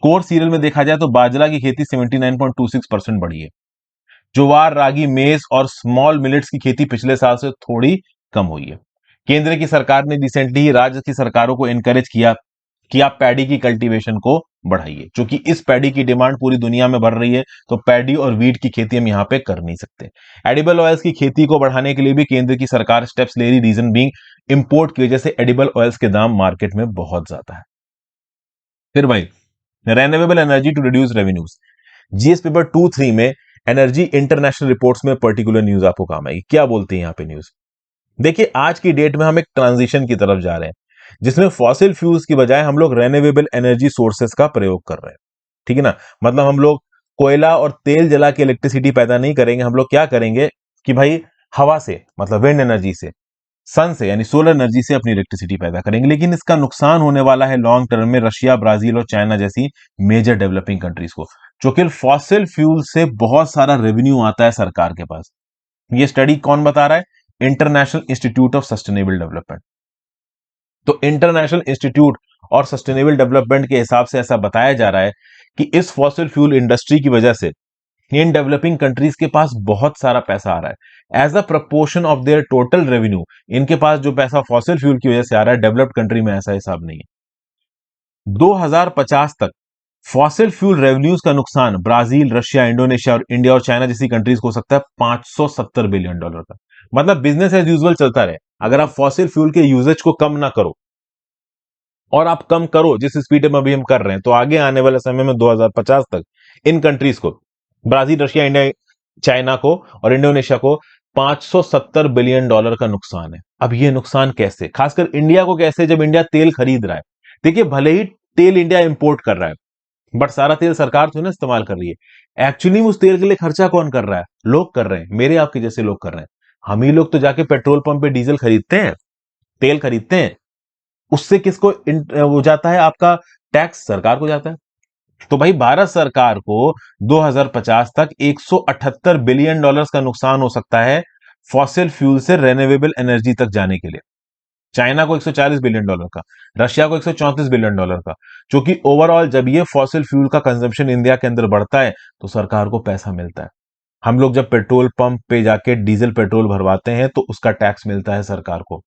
कोर सीरियल में देखा जाए तो बाजरा की खेती 79.26% बढ़ी है। ज्वार, रागी, मेज और स्मॉल मिलेट्स की खेती पिछले साल से थोड़ी कम हुई है। केंद्र की सरकार ने रिसेंटली ही राज्य की सरकारों को एनकरेज किया कि आप पैडी की कल्टीवेशन को बढ़ाइए, क्योंकि इस पैडी की डिमांड पूरी दुनिया में बढ़ रही है। तो पैडी और वीट की खेती हम यहां पे कर नहीं सकते। एडिबल ऑयल्स की खेती को बढ़ाने के लिए भी केंद्र की सरकार स्टेप्स ले रही, रीजन बीइंग इंपोर्ट की वजह से एडिबल ऑयल्स के दाम मार्केट में बहुत ज्यादा है। फिर भाई, renewable energy to reduce revenues, GS paper 2-3 में एनर्जी इंटरनेशनल रिपोर्ट्स में पर्टिकुलर न्यूज आपको काम आएगी। क्या बोलते हैं यहां पे न्यूज? देखिए, आज की डेट में हम एक ट्रांजिशन की तरफ जा रहे हैं जिसमें फॉसिल फ्यूल्स की बजाय हम लोग रेन्यूएबल एनर्जी सोर्सेस का प्रयोग कर रहे हैं, ठीक है ना। मतलब हम लोग कोयला और तेल जला के इलेक्ट्रिसिटी पैदा नहीं करेंगे। हम लोग क्या करेंगे कि भाई हवा से, मतलब विंड एनर्जी से सन से यानी सोलर एनर्जी से अपनी इलेक्ट्रिसिटी पैदा करेंगे। लेकिन इसका नुकसान होने वाला है लॉन्ग टर्म में रशिया, ब्राजील और चाइना जैसी मेजर डेवलपिंग कंट्रीज को, जो कि फॉसिल फ्यूल से बहुत सारा रेवेन्यू आता है सरकार के पास। ये स्टडी कौन बता रहा है? International institute of sustainable development. तो इंटरनेशनल इंस्टीट्यूट और सस्टेनेबल डेवलपमेंट के हिसाब से ऐसा बताया जा रहा है कि इस फॉसिल फ्यूल इंडस्ट्री की वजह से इन डेवलपिंग कंट्रीज के पास बहुत सारा पैसा आ रहा है as a proportion of their total revenue. इनके पास जो पैसा फॉसिल फ्यूल की वजह से आ रहा है, डेवलप्ड कंट्री में ऐसा हिसाब नहीं है। 2050 तक फॉसिल फ्यूल रेवेन्यूज का नुकसान ब्राजील, रशिया, इंडोनेशिया और इंडिया और चाइना जैसी कंट्रीज को हो सकता है $570 बिलियन का। मतलब बिजनेस एज यूजुअल चलता रहे अगर आप फॉसिल फ्यूल के यूजेज को कम ना करो, और आप कम करो जिस स्पीड में अभी हम कर रहे हैं, तो आगे आने वाले समय में 2050 तक इन कंट्रीज को, ब्राजील, रशिया, इंडिया, चाइना को और इंडोनेशिया को $570 बिलियन का नुकसान है। अब ये नुकसान कैसे, खासकर इंडिया को कैसे, जब इंडिया तेल खरीद रहा है। देखिए, भले ही तेल इंडिया इंपोर्ट कर रहा है, बट सारा तेल सरकार तो ना इस्तेमाल कर रही है। एक्चुअली उस तेल के लिए खर्चा कौन कर रहा है? लोग कर रहे हैं, मेरे आपके जैसे लोग कर रहे हैं। हम ही लोग तो जाके पेट्रोल पंप पे डीजल खरीदते हैं, तेल खरीदते हैं। उससे किसको हो जाता है? आपका टैक्स सरकार को जाता है। तो भाई भारत सरकार को 2050 तक $178 बिलियन का नुकसान हो सकता है फॉसिल फ्यूल से रेन्यूएबल एनर्जी तक जाने के लिए। चाइना को $140 बिलियन का, रशिया को $134 बिलियन का। क्योंकि ओवरऑल जब ये फॉसिल फ्यूल का कंजम्पशन इंडिया के अंदर बढ़ता है तो सरकार को पैसा मिलता है। हम लोग जब पेट्रोल पंप पे जाके डीजल पेट्रोल भरवाते हैं तो उसका टैक्स मिलता है सरकार को।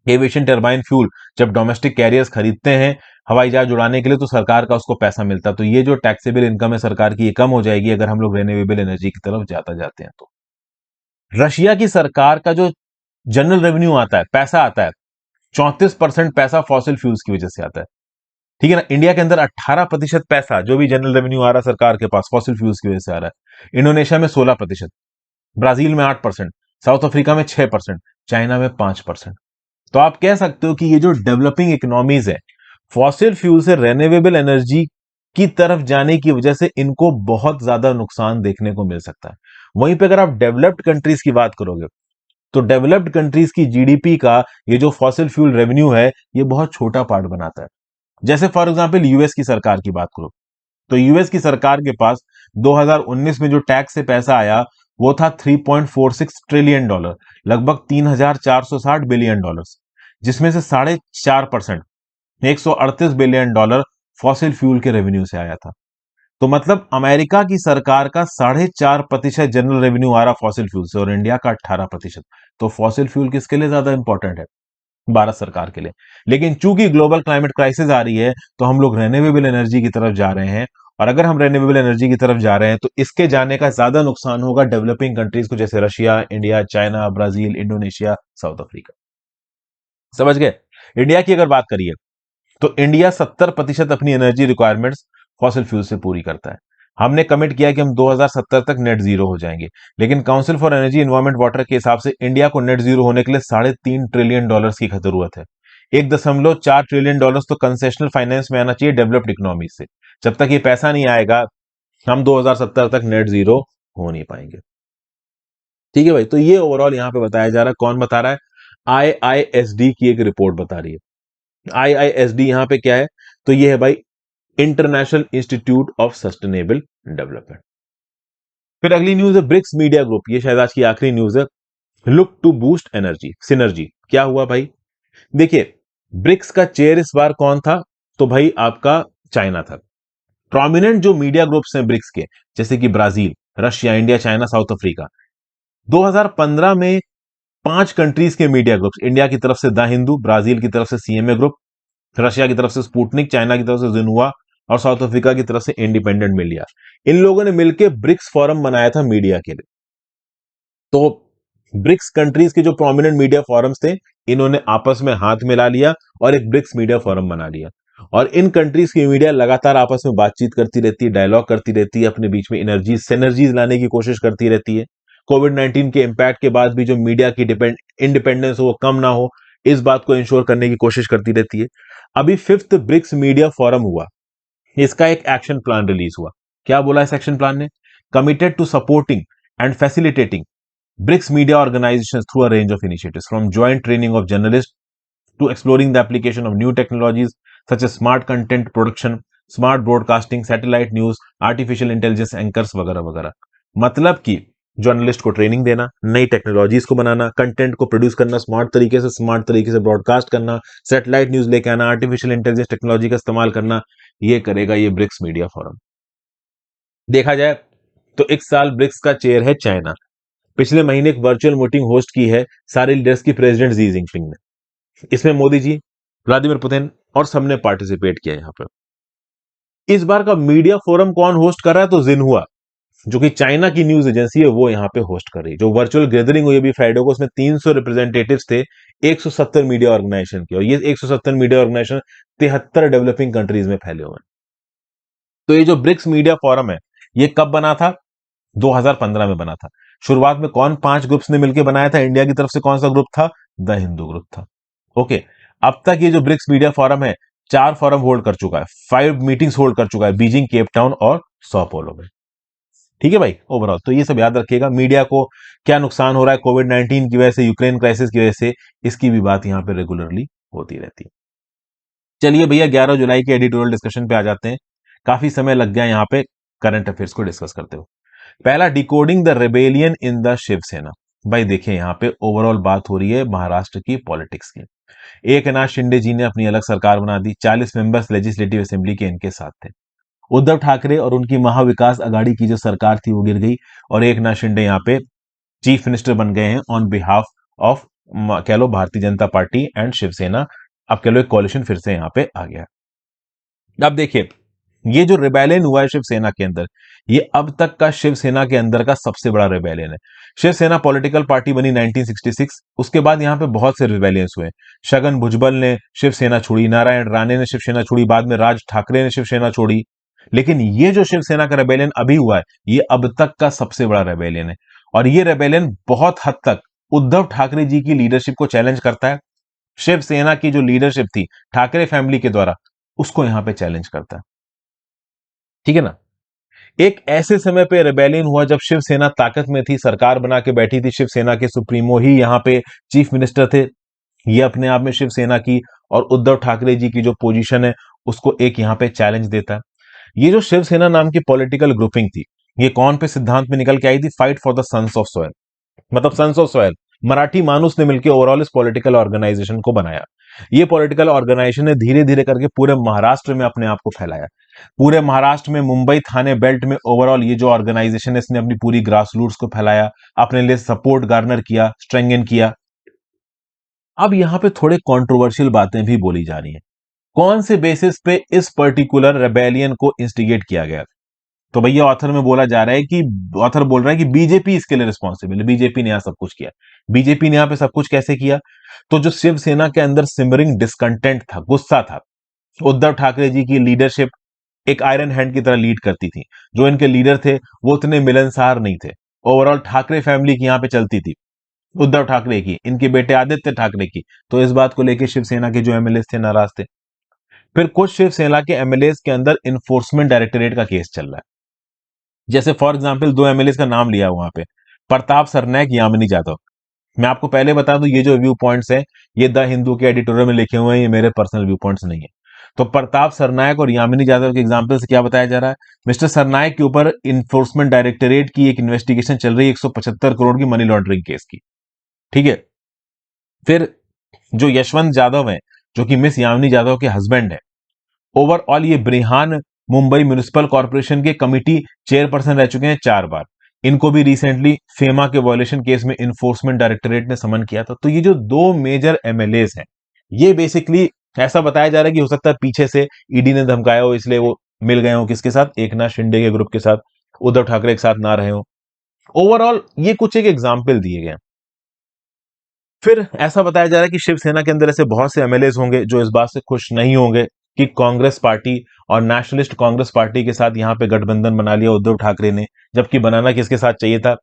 एविएशन टर्बाइन फ्यूल जब डोमेस्टिक कैरियर्स खरीदते हैं हवाई जहाज उड़ाने के लिए, तो सरकार का उसको पैसा मिलता है। तो ये जो टैक्सेबल इनकम है सरकार की, ये कम हो जाएगी अगर हम लोग रेन्यूएबल एनर्जी की तरफ जाता जाते हैं। तो रशिया की सरकार का जो जनरल रेवेन्यू आता है, पैसा आता है, 34% पैसा फॉसिल फ्यूल्स की वजह से आता है। ठीक है ना। इंडिया के अंदर 18% पैसा जो भी जनरल रेवेन्यू आ रहा है सरकार के पास, फॉसिल फ्यूल्स की वजह से आ रहा है। इंडोनेशिया में 16%, ब्राजील में 8%, साउथ अफ्रीका में 6%, चाइना में 5%। तो आप कह सकते हो कि ये जो डेवलपिंग इकोनॉमीज है, फॉसिल फ्यूल से रेन्यूएबल एनर्जी की तरफ जाने की वजह से इनको बहुत ज्यादा नुकसान देखने को मिल सकता है। वहीं पे अगर आप डेवलप्ड कंट्रीज की बात करोगे, तो डेवलप्ड कंट्रीज की जीडीपी का ये जो फॉसिल फ्यूल रेवेन्यू है, ये बहुत छोटा पार्ट बनाता है। जैसे फॉर एग्जांपल यूएस की सरकार की बात करो, तो यूएस की सरकार के पास 2019 में जो टैक्स से पैसा आया वो था $3.46 ट्रिलियन, लगभग $3,460 बिलियन, जिसमें से 4.5%, $138 बिलियन फॉसिल फ्यूल के रेवेन्यू से आया था। तो मतलब अमेरिका की सरकार का 4.5% जनरल रेवेन्यू आ रहा फॉसिल फ्यूल से और इंडिया का 18%। तो फॉसिल फ्यूल किसके लिए ज्यादा इंपॉर्टेंट है? भारत सरकार के लिए। लेकिन चूंकि ग्लोबल क्लाइमेट क्राइसिस आ रही है तो हम लोग रेन्यूएबल एनर्जी की तरफ जा रहे हैं, और अगर हम रेन्यूएबल एनर्जी की तरफ जा रहे हैं तो इसके जाने का ज्यादा नुकसान होगा डेवलपिंग कंट्रीज को, जैसे Russia, India, China, Brazil, Indonesia, south Africa. समझ गए? इंडिया की अगर बात करिए तो इंडिया 70% अपनी एनर्जी रिक्वायरमेंट्स फॉसिल फ्यूल से पूरी करता है। हमने कमिट किया कि हम 2070 तक नेट जीरो हो जाएंगे, लेकिन council for energy environment water के हिसाब से इंडिया को नेट जीरो होने के लिए $3.5 ट्रिलियन की जरूरत है। $1.4 ट्रिलियन तो कंसेशनल फाइनेंस में आना चाहिए डेवलप्ड इकोनॉमी से। जब तक ये पैसा नहीं आएगा हम 2070 तक नेट जीरो हो नहीं पाएंगे। ठीक है भाई, तो ये ओवरऑल यहां पे बताया जा रहा है। कौन बता रहा है? आईआईएसडी की एक रिपोर्ट बता रही है। आईआईएसडी यहां पे क्या है? तो ये है भाई international institute of sustainable development. फिर अगली न्यूज है ब्रिक्स मीडिया ग्रुप, ये शायद आज की आखिरी न्यूज है। Look to boost energy synergy. क्या हुआ भाई? देखिए, ब्रिक्स का चेयर इस बार कौन था? तो भाई आपका चाइना था। प्रोमिनेंट जो मीडिया ग्रुप्स हैं ब्रिक्स के, जैसे कि Brazil, Russia, India, China, south Africa, 2015 में 5 कंट्रीज के मीडिया ग्रुप्स, इंडिया की तरफ से द हिंदू, ब्राजील की तरफ से सीएमए ग्रुप, रशिया की तरफ से स्पुतनिक, चाइना की तरफ से जिनुआ और साउथ अफ्रीका की तरफ से इंडिपेंडेंट मीडिया, इन लोगों ने मिलकर ब्रिक्स फोरम बनाया था मीडिया के लिए। तो ब्रिक्स कंट्रीज के जो प्रोमिनेंट मीडिया फोरम्स थे, इन्होंने आपस में हाथ मिला लिया और एक ब्रिक्स मीडिया फोरम बना लिया। और इन कंट्रीज की मीडिया लगातार आपस में बातचीत करती रहती है, डायलॉग करती रहती है, अपने बीच में एनर्जी सिनर्जीज लाने की कोशिश करती रहती है। कोविड-19 के इंपैक्ट के बाद भी जो मीडिया की इंडिपेंडेंस हो वो कम ना हो, इस बात को इंश्योर करने की कोशिश करती रहती है। अभी 5th ब्रिक्स मीडिया फोरम हुआ, इसका एक एक्शन प्लान रिलीज हुआ। क्या बोला इस एक्शन प्लान ने? Committed to supporting and facilitating BRICS media organizations through a range of initiatives, from joint training of journalists to exploring the application of new technologies such as smart content production, smart broadcasting, satellite news, artificial intelligence anchors वगैरह वगैरह। मतलब कि journalist को training देना, नई technologies को बनाना, content को produce करना, स्मार्ट तरीके से ब्रॉडकास्ट करना, सैटेलाइट न्यूज लेके आना, आर्टिफिशियल इंटेलिजेंस टेक्नोलॉजी का इस्तेमाल करना, ये करेगा ये ब्रिक्स मीडिया फोरम। देखा जाए तो इस साल ब्रिक्स का चेयर है चाइना। पिछले महीने एक वर्चुअल मीटिंग होस्ट की है सारे लीडर्स की प्रेसिडेंट जी जिनपिंग ने। इसमें मोदी जी, व्लादिमीर पुतिन और सबने पार्टिसिपेट किया यहां पर। इस बार का मीडिया फोरम कौन होस्ट कर रहा है? तो जिनहुआ, जो कि चाइना की न्यूज एजेंसी है, वो यहां पे होस्ट कर रही है। जो वर्चुअल गैदरिंग हुई अभी फ्राइडे को, उसमें 300 रिप्रेजेंटेटिव्स थे 170 मीडिया ऑर्गेनाइजेशन के, और ये 170 मीडिया ऑर्गेनाइजेशन 73 डेवलपिंग कंट्रीज में फैले हुए हैं। तो ये जो ब्रिक्स मीडिया फोरम है, ये कब बना था? 2015 में बना था। शुरुआत में कौन 5 ग्रुप्स ने मिलकर बनाया था? इंडिया की तरफ से कौन सा ग्रुप था? द हिंदू ग्रुप था। ओके, अब तक ये जो ब्रिक्स मीडिया फोरम है 4 फोरम होल्ड कर चुका है, 5 मीटिंग्स होल्ड कर चुका है, बीजिंग, केप टाउन और सौ पोलो में। ठीक है भाई, ओवरऑल तो ये सब याद रखिएगा। मीडिया को क्या नुकसान हो रहा है कोविड 19 की वजह से, यूक्रेन क्राइसिस की वजह से, इसकी भी बात यहां पे रेगुलरली होती रहती है। चलिए भैया, 11 जुलाई के एडिटोरियल डिस्कशन पे आ जाते हैं। काफी समय लग गया यहां पे करंट अफेयर्स को डिस्कस करते हुए। पहला, decoding the rebellion in the Shiv Sena. भाई देखिए, यहां पे ओवरऑल बात हो रही है महाराष्ट्र की पॉलिटिक्स की। एकनाथ शिंदे जी ने अपनी अलग सरकार बना दी, 40 मेंबर्स लेजिस्लेटिव असेंबली के इनके साथ थे। उद्धव ठाकरे और उनकी महाविकास अघाड़ी की जो सरकार थी वो गिर गई, और एकनाथ शिंदे यहाँ पे चीफ मिनिस्टर बन गए हैं ऑन बिहाफ ऑफ, कह लो, भारतीय जनता पार्टी एंड शिवसेना। अब कह लो एक कॉलिशन फिर से यहाँ पे आ गया। अब देखिए, ये जो रिबेलियन हुआ है शिवसेना के अंदर, ये अब तक का शिवसेना के अंदर का सबसे बड़ा रिबेलियन है। शिवसेना पॉलिटिकल पार्टी बनी 1966, उसके बाद यहां पे बहुत से रिबेलियंस हुए। छगन भुजबल ने शिवसेना छोड़ी, नारायण राणे ने शिवसेना छोड़ी, बाद में राज ठाकरे ने शिवसेना छोड़ी। लेकिन ये जो शिवसेना का रेबेलियन अभी हुआ है, ये अब तक का सबसे बड़ा रेबेलियन है। और ये रेबेलियन बहुत हद तक उद्धव ठाकरे जी की लीडरशिप को चैलेंज करता है। शिवसेना की जो लीडरशिप थी ठाकरे फैमिली के द्वारा, उसको यहां पे चैलेंज करता है। ठीक है ना? एक ऐसे समय पे रेबेलियन हुआ जब शिवसेना ताकत में थी, सरकार बना के बैठी थी, शिवसेना के सुप्रीमो ही यहां पे चीफ मिनिस्टर थे। ये अपने आप में शिवसेना की और उद्धव ठाकरे जी की जो पोजीशन है उसको एक यहां पे चैलेंज देता है। ये जो शिवसेना नाम की पॉलिटिकल ग्रुपिंग थी, ये कौन पे सिद्धांत में निकल के आई थी? Fight for the sons of soil. मतलब सन्स ऑफ सॉयल, मराठी मानुस ने मिलकर ओवरऑल इस पॉलिटिकल ऑर्गेनाइजेशन को बनाया। ये पॉलिटिकल ऑर्गेनाइजेशन ने धीरे धीरे करके पूरे महाराष्ट्र में अपने आप को फैलाया। पूरे महाराष्ट्र में, मुंबई थाने बेल्ट में ओवरऑल ये जो ऑर्गेनाइजेशन है, इसने अपनी पूरी ग्रास रूट्स को फैलाया, अपने लिए सपोर्ट गार्नर किया, स्ट्रेंगन किया। अब यहां पे थोड़े कंट्रोवर्शियल बातें भी बोली जा रही हैं। कौन से बेसिस पे इस पर्टिकुलर रेबेलियन को इंस्टिगेट किया गया? तो भैया ऑथर में बोला जा रहा है कि, ऑथर बोल रहा है कि बीजेपी इसके लिए रिस्पॉन्सिबल है, बीजेपी ने यहां सब कुछ किया। बीजेपी ने यहां पे सब कुछ कैसे किया? तो जो शिवसेना के अंदर सिमरिंग डिस्कंटेंट था, गुस्सा था, उद्धव ठाकरे जी की लीडरशिप एक आयरन हैंड की तरह लीड करती थी। जो इनके लीडर थे वो उतने मिलनसार नहीं थे। ओवरऑल ठाकरे फैमिली की यहां पे चलती थी, उद्धव ठाकरे की, इनके बेटे आदित्य ठाकरे की। तो इस बात को लेकर शिवसेना के जो एमएलए थे नाराज थे। फिर कुछ शिवसेना के एमएलए के अंदर इन्फोर्समेंट डायरेक्टोरेट का केस चल रहा है। जैसे फॉर एग्जाम्पल 2 एमएलए का नाम लिया वहां पे, प्रताप सरनाईक, यामिनी जाधव। मैं आपको पहले बता दूं, ये जो व्यू पॉइंट्स हैं, ये द हिंदू के एडिटोरियल में लिखे हुए हैं, ये मेरे पर्सनल व्यू पॉइंट्स नहीं है। तो प्रताप सरनायक और यामिनी यादव के एग्जाम्पल से क्या बताया जा रहा है? मिस्टर सरनायक के ऊपर इन्फोर्समेंट डायरेक्टोरेट की एक इन्वेस्टिगेशन चल रही है 175 करोड़ की मनी लॉन्ड्रिंग केस की। ठीक है। फिर जो यशवंत यादव है, जो कि मिस यामिनी यादव के हस्बैंड है, ओवरऑल ये ब्रिहान मुंबई म्युनिसिपल कॉर्पोरेशन के कमिटी चेयरपर्सन रह चुके हैं 4 बार। इनको भी रिसेंटली फेमा के वायलेशन केस में इन्फोर्समेंट डायरेक्टोरेट ने समन किया था। तो ये जो 2 मेजर एमएलए हैं, ये बेसिकली ऐसा बताया जा रहा है कि हो सकता है पीछे से ईडी ने धमकाया हो, इसलिए वो मिल गए हो किसके साथ? एकनाथ शिंदे के ग्रुप के साथ, उद्धव ठाकरे के साथ ना रहे हो। ओवरऑल ये कुछ एक एग्जाम्पल दिए गए। फिर ऐसा बताया जा रहा है कि शिवसेना के अंदर ऐसे बहुत से एमएलए होंगे जो इस बात से खुश नहीं होंगे कि कांग्रेस पार्टी और नेशनलिस्ट कांग्रेस पार्टी के साथ यहां पे गठबंधन बना लिया उद्धव ठाकरे ने, जबकि बनाना किसके साथ चाहिए था?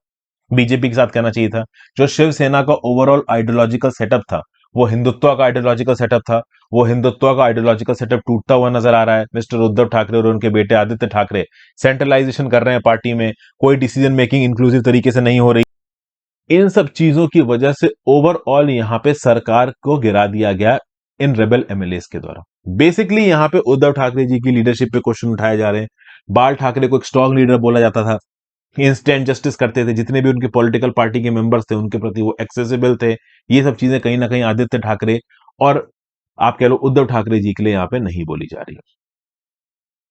बीजेपी के साथ कहना चाहिए था। जो शिवसेना का ओवरऑल आइडियोलॉजिकल सेटअप था, वो हिंदुत्व का आइडियोलॉजिकल सेटअप था। वो हिंदुत्व का आइडियोलॉजिकल सेटअप टूटता हुआ नजर आ रहा है। मिस्टर उद्धव ठाकरे और उनके बेटे आदित्य ठाकरे सेंट्रलाइजेशन कर रहे हैं पार्टी में, कोई डिसीजन मेकिंग इंक्लूसिव तरीके से नहीं हो रही। इन सब चीजों की वजह से ओवरऑल यहां पे सरकार को गिरा दिया गया इन रेबल एमएलएस के द्वारा। बेसिकली यहां पे उद्धव ठाकरे जी की लीडरशिप पे क्वेश्चन उठाए जा रहे हैं। बाल ठाकरे को एक स्ट्रॉन्ग लीडर बोला जाता था, इंस्टेंट जस्टिस करते थे, जितने भी उनके पॉलिटिकल पार्टी के मेंबर्स थे उनके प्रति वो एक्सेसिबल थे। ये सब चीजें कहीं ना कहीं आदित्य ठाकरे और आप कह लो उद्धव ठाकरे जी के लिए यहां पे नहीं बोली जा रही है।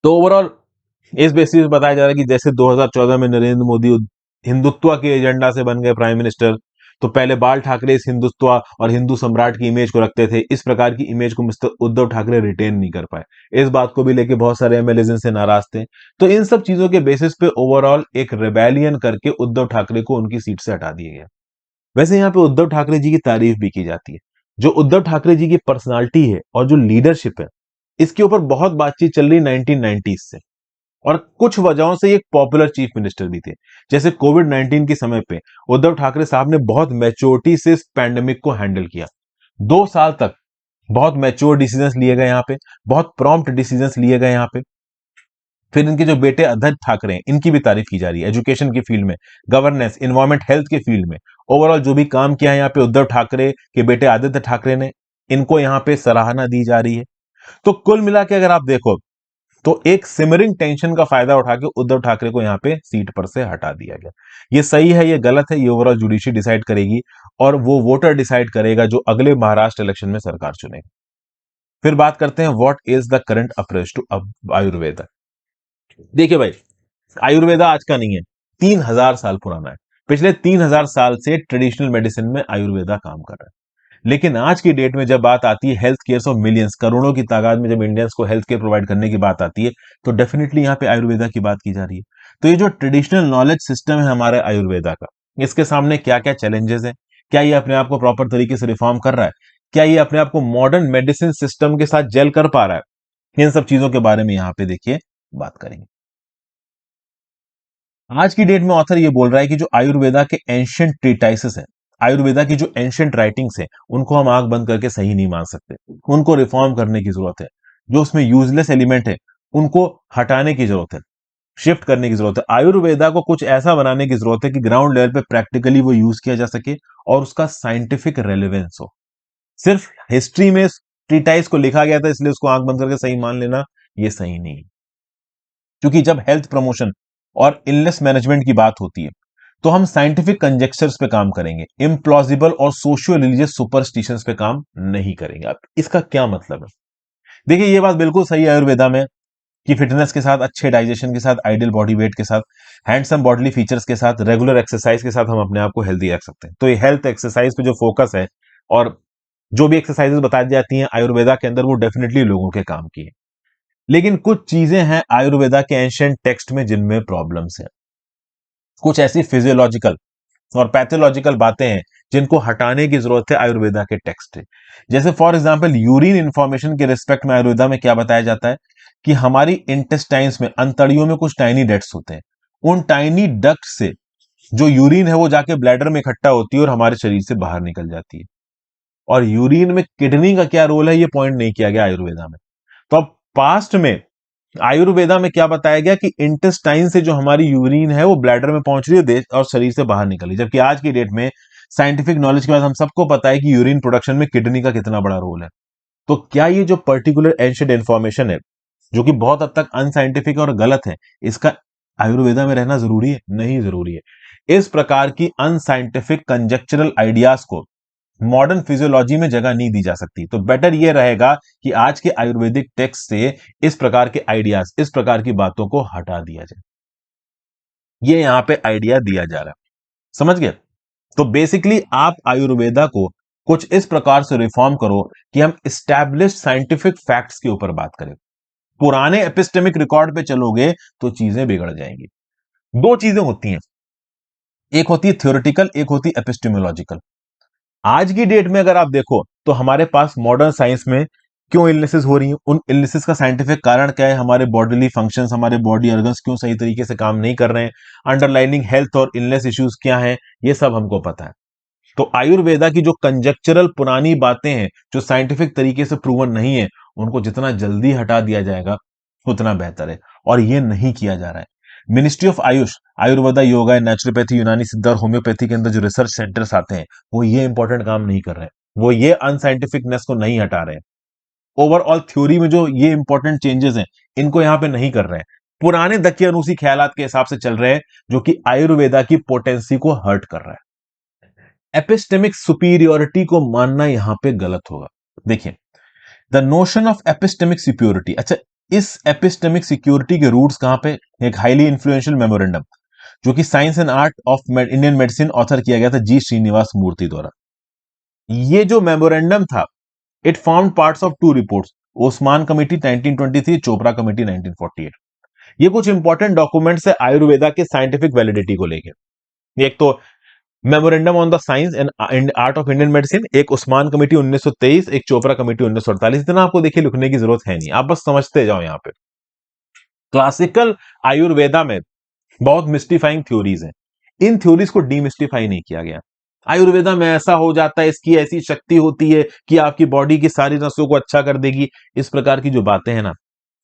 तो ओवरऑल इस बेसिस पे बताया जा रहा है कि जैसे 2014 में नरेंद्र मोदी हिंदुत्व के एजेंडा से बन गए प्राइम मिनिस्टर, तो पहले बाल ठाकरे इस हिंदुत्व और हिंदू सम्राट की इमेज को रखते थे। इस प्रकार की इमेज को मिस्टर उद्धव ठाकरे रिटेन नहीं कर पाए। इस बात को भी लेके बहुत सारे एमएलए इनसे नाराज थे। तो इन सब चीजों के बेसिस पे ओवरऑल एक रिबेलियन करके उद्धव ठाकरे को उनकी सीट से हटा दिया गया। वैसे यहाँ पे उद्धव ठाकरे जी की तारीफ भी की जाती है। जो उद्धव ठाकरे जी की पर्सनालिटी है और जो लीडरशिप है, इसके ऊपर बहुत बातचीत चल रही 1990s से, और कुछ वजहों से ये एक पॉपुलर चीफ मिनिस्टर भी थे। जैसे कोविड 19 के समय पे उद्धव ठाकरे साहब ने बहुत मैच्योरिटी से इस पैंडेमिक को हैंडल किया। 2 साल तक बहुत मैच्योर डिसीजंस लिए गए यहाँ पे, बहुत प्रॉम्प्ट डिसीजंस लिए गए यहाँ पे। फिर इनके जो बेटे आदित्य ठाकरे हैं, इनकी भी तारीफ की जा रही है एजुकेशन की फील्ड में, गवर्नेंस, इन्वायरमेंट, हेल्थ के फील्ड में। ओवरऑल जो भी काम किया है यहाँ पे उद्धव ठाकरे के बेटे आदित्य ठाकरे ने, इनको यहाँ पे सराहना दी जा रही है। तो कुल मिला के अगर आप देखो तो एक सिमरिंग टेंशन का फायदा उठा के उद्धव ठाकरे को यहां पे सीट पर से हटा दिया गया। ये सही है, ये गलत है, ये ओवरऑल जुडिशरी डिसाइड करेगी और वो वोटर डिसाइड करेगा जो अगले महाराष्ट्र इलेक्शन में सरकार चुनेगा। फिर बात करते हैं what is the current approach to Ayurveda. देखिए भाई, आयुर्वेदा आज का नहीं है, 3000 साल पुराना है। पिछले 3000 साल से ट्रेडिशनल मेडिसिन में आयुर्वेदा काम कर रहा है। लेकिन आज की डेट में जब बात आती है हेल्थ केयर ऑफ मिलियंस, करोड़ों की तादाद में जब इंडियंस को हेल्थ केयर प्रोवाइड करने की बात आती है, तो डेफिनेटली यहाँ पे आयुर्वेदा की बात की जा रही है। तो ये जो ट्रेडिशनल नॉलेज सिस्टम है हमारे आयुर्वेदा का, इसके सामने क्या क्या चैलेंजेस है, क्या ये अपने आप को प्रॉपर तरीके से रिफॉर्म कर रहा है, क्या ये अपने आप को मॉडर्न मेडिसिन सिस्टम के साथ जेल कर पा रहा है, इन सब चीजों के बारे में यहाँ पे देखिए बात करेंगे। आज की डेट में ऑथर ये बोल रहा है कि जो आयुर्वेदा के एंशियंट ट्रीटाइसेस हैं, आयुर्वेदा की जो एंशियंट राइटिंग्स हैं, उनको हम आंख बंद करके सही नहीं मान सकते। उनको रिफॉर्म करने की जरूरत है। जो उसमें यूजलेस एलिमेंट है उनको हटाने की जरूरत है, शिफ्ट करने की जरूरत है। आयुर्वेदा को कुछ ऐसा बनाने की जरूरत है कि ग्राउंड लेवल पे प्रैक्टिकली वो यूज किया जा सके और उसका साइंटिफिक रेलेवेंस हो। सिर्फ हिस्ट्री में ट्रीटाइस को लिखा गया था इसलिए उसको आंख बंद करके सही मान लेना, ये सही नहीं है। क्योंकि जब हेल्थ प्रमोशन और इलनेस मैनेजमेंट की बात होती है तो हम साइंटिफिक कंजेक्चर्स पे काम करेंगे, इम्प्लॉजिबल और सोशियो रिलीजियस सुपरस्टिशंस पे काम नहीं करेंगे। अब इसका क्या मतलब है? देखिए, ये बात बिल्कुल सही है आयुर्वेदा में कि फिटनेस के साथ, अच्छे डाइजेशन के साथ, आइडियल बॉडी वेट के साथ, हैंडसम बॉडीली फीचर्स के साथ, रेगुलर एक्सरसाइज के साथ हम अपने आप को हेल्दी रख सकते हैं। तो ये हेल्थ एक्सरसाइज पे जो फोकस है और जो भी एक्सरसाइजेस बताई जाती हैं आयुर्वेदा के अंदर, वो डेफिनेटली लोगों के काम की है। लेकिन कुछ चीजें हैं आयुर्वेदा के एंशिएंट टेक्स्ट में जिनमें प्रॉब्लम्स हैं। कुछ ऐसी फिजियोलॉजिकल और पैथोलॉजिकल बातें हैं जिनको हटाने की जरूरत है आयुर्वेदा के टेक्स्ट से। जैसे फॉर एग्जांपल यूरिन इंफॉर्मेशन के रिस्पेक्ट में आयुर्वेदा में क्या बताया जाता है कि हमारी इंटेस्टाइन्स में, अंतड़ियों में कुछ टाइनी डक्ट्स होते हैं। उन टाइनी डक्ट से जो यूरिन है वो जाके ब्लैडर में इकट्ठा होती है और हमारे शरीर से बाहर निकल जाती है। और यूरिन में किडनी का क्या रोल है ये पॉइंट नहीं किया गया आयुर्वेदा में। तो अब पास्ट में आयुर्वेदा में क्या बताया गया कि इंटेस्टाइन से जो हमारी यूरिन है वो ब्लैडर में पहुंच रही है और शरीर से बाहर निकल रही है। जबकि आज की डेट में साइंटिफिक नॉलेज के बाद हम सबको पता है कि यूरिन प्रोडक्शन में किडनी का कितना बड़ा रोल है। तो क्या ये जो पर्टिकुलर एंशिएंट इंफॉर्मेशन है जो कि बहुत हद तक अनसाइंटिफिक और गलत है, इसका आयुर्वेदा में रहना जरूरी है? नहीं जरूरी है। इस प्रकार की अनसाइंटिफिक कंजेक्चरल आइडियाज को मॉडर्न फिजियोलॉजी में जगह नहीं दी जा सकती। तो बेटर यह रहेगा कि आज के आयुर्वेदिक टेक्स्ट से इस प्रकार के आइडियाज, इस प्रकार की बातों को हटा दिया जाए। ये यहां पे आइडिया दिया जा रहा है, समझ गए? तो बेसिकली आप आयुर्वेदा को कुछ इस प्रकार से रिफॉर्म करो कि हम स्टैब्लिश्ड साइंटिफिक फैक्ट्स के ऊपर बात करें। पुराने एपिस्टेमिक रिकॉर्ड पे चलोगे तो चीजें बिगड़ जाएंगी। दो चीजें होती हैं, एक होती है थ्योरेटिकल, एक होती है एपिस्टेमोलॉजिकल। आज की डेट में अगर आप देखो तो हमारे पास मॉडर्न साइंस में क्यों इलनेसेस हो रही हैं, उन इलनेसेस का साइंटिफिक कारण क्या है, हमारे बॉडीली फंक्शंस, हमारे बॉडी ऑर्गन्स क्यों सही तरीके से काम नहीं कर रहे हैं, अंडरलाइनिंग हेल्थ और इलनेस इश्यूज क्या हैं, ये सब हमको पता है। तो आयुर्वेदा की जो कंजेक्चरल पुरानी बातें हैं जो साइंटिफिक तरीके से प्रूवन नहीं है, उनको जितना जल्दी हटा दिया जाएगा उतना बेहतर है, और ये नहीं किया जा रहा है। Ministry of Ayush, Ayurveda, yoga, naturopathy, यूनानी सिद्ध और होम्योपैथी के अंदर जो रिसर्च सेंटर्स आते हैं वो ये इंपॉर्टेंट काम नहीं कर रहे हैं, वो ये अनसाइंटिफिकनेस को नहीं हटा रहे हैं, ओवरऑल थ्योरी में जो ये इंपॉर्टेंट चेंजेस हैं इनको यहां पे नहीं कर रहे हैं, पुराने दकियानूसी ख्यालात के हिसाब से चल रहे हैं जो कि आयुर्वेदा की पोटेंसी को हर्ट कर रहा है। एपिस्टेमिक सुपीरियोरिटी को मानना यहां पे गलत होगा। देखिए, the notion of epistemic security, अच्छा, इस एपिस्टेमिक सिक्योरिटी के रूट्स कहां पे, एक हाईली इन्फ्लुएंशियल मेमोरेंडम जो कि science and art of Indian medicine author किया गया था जी श्रीनिवास मूर्ति द्वारा। ये जो मेमोरेंडम था, it formed parts of two reports, Osman committee 1923, Chopra committee 1948। ये कुछ इंपॉर्टेंट डॉक्यूमेंट्स है आयुर्वेदा के साइंटिफिक वैलिडिटी को लेकर। एक तो memorandum on the science and art of Indian medicine, एक उस्मान कमेटी 1923, एक चोपड़ा कमेटी 1948। इतना आपको देखिए लिखने की जरूरत है नहीं, आप बस समझते जाओ। यहां पे क्लासिकल आयुर्वेदा में बहुत मिस्टिफाइंग थ्योरीज हैं, इन थ्योरीज को डीमिस्टिफाई नहीं किया गया। आयुर्वेदा में ऐसा हो जाता है, इसकी ऐसी शक्ति होती है कि आपकी बॉडी की सारी नसों को अच्छा कर देगी, इस प्रकार की जो बातें हैं ना,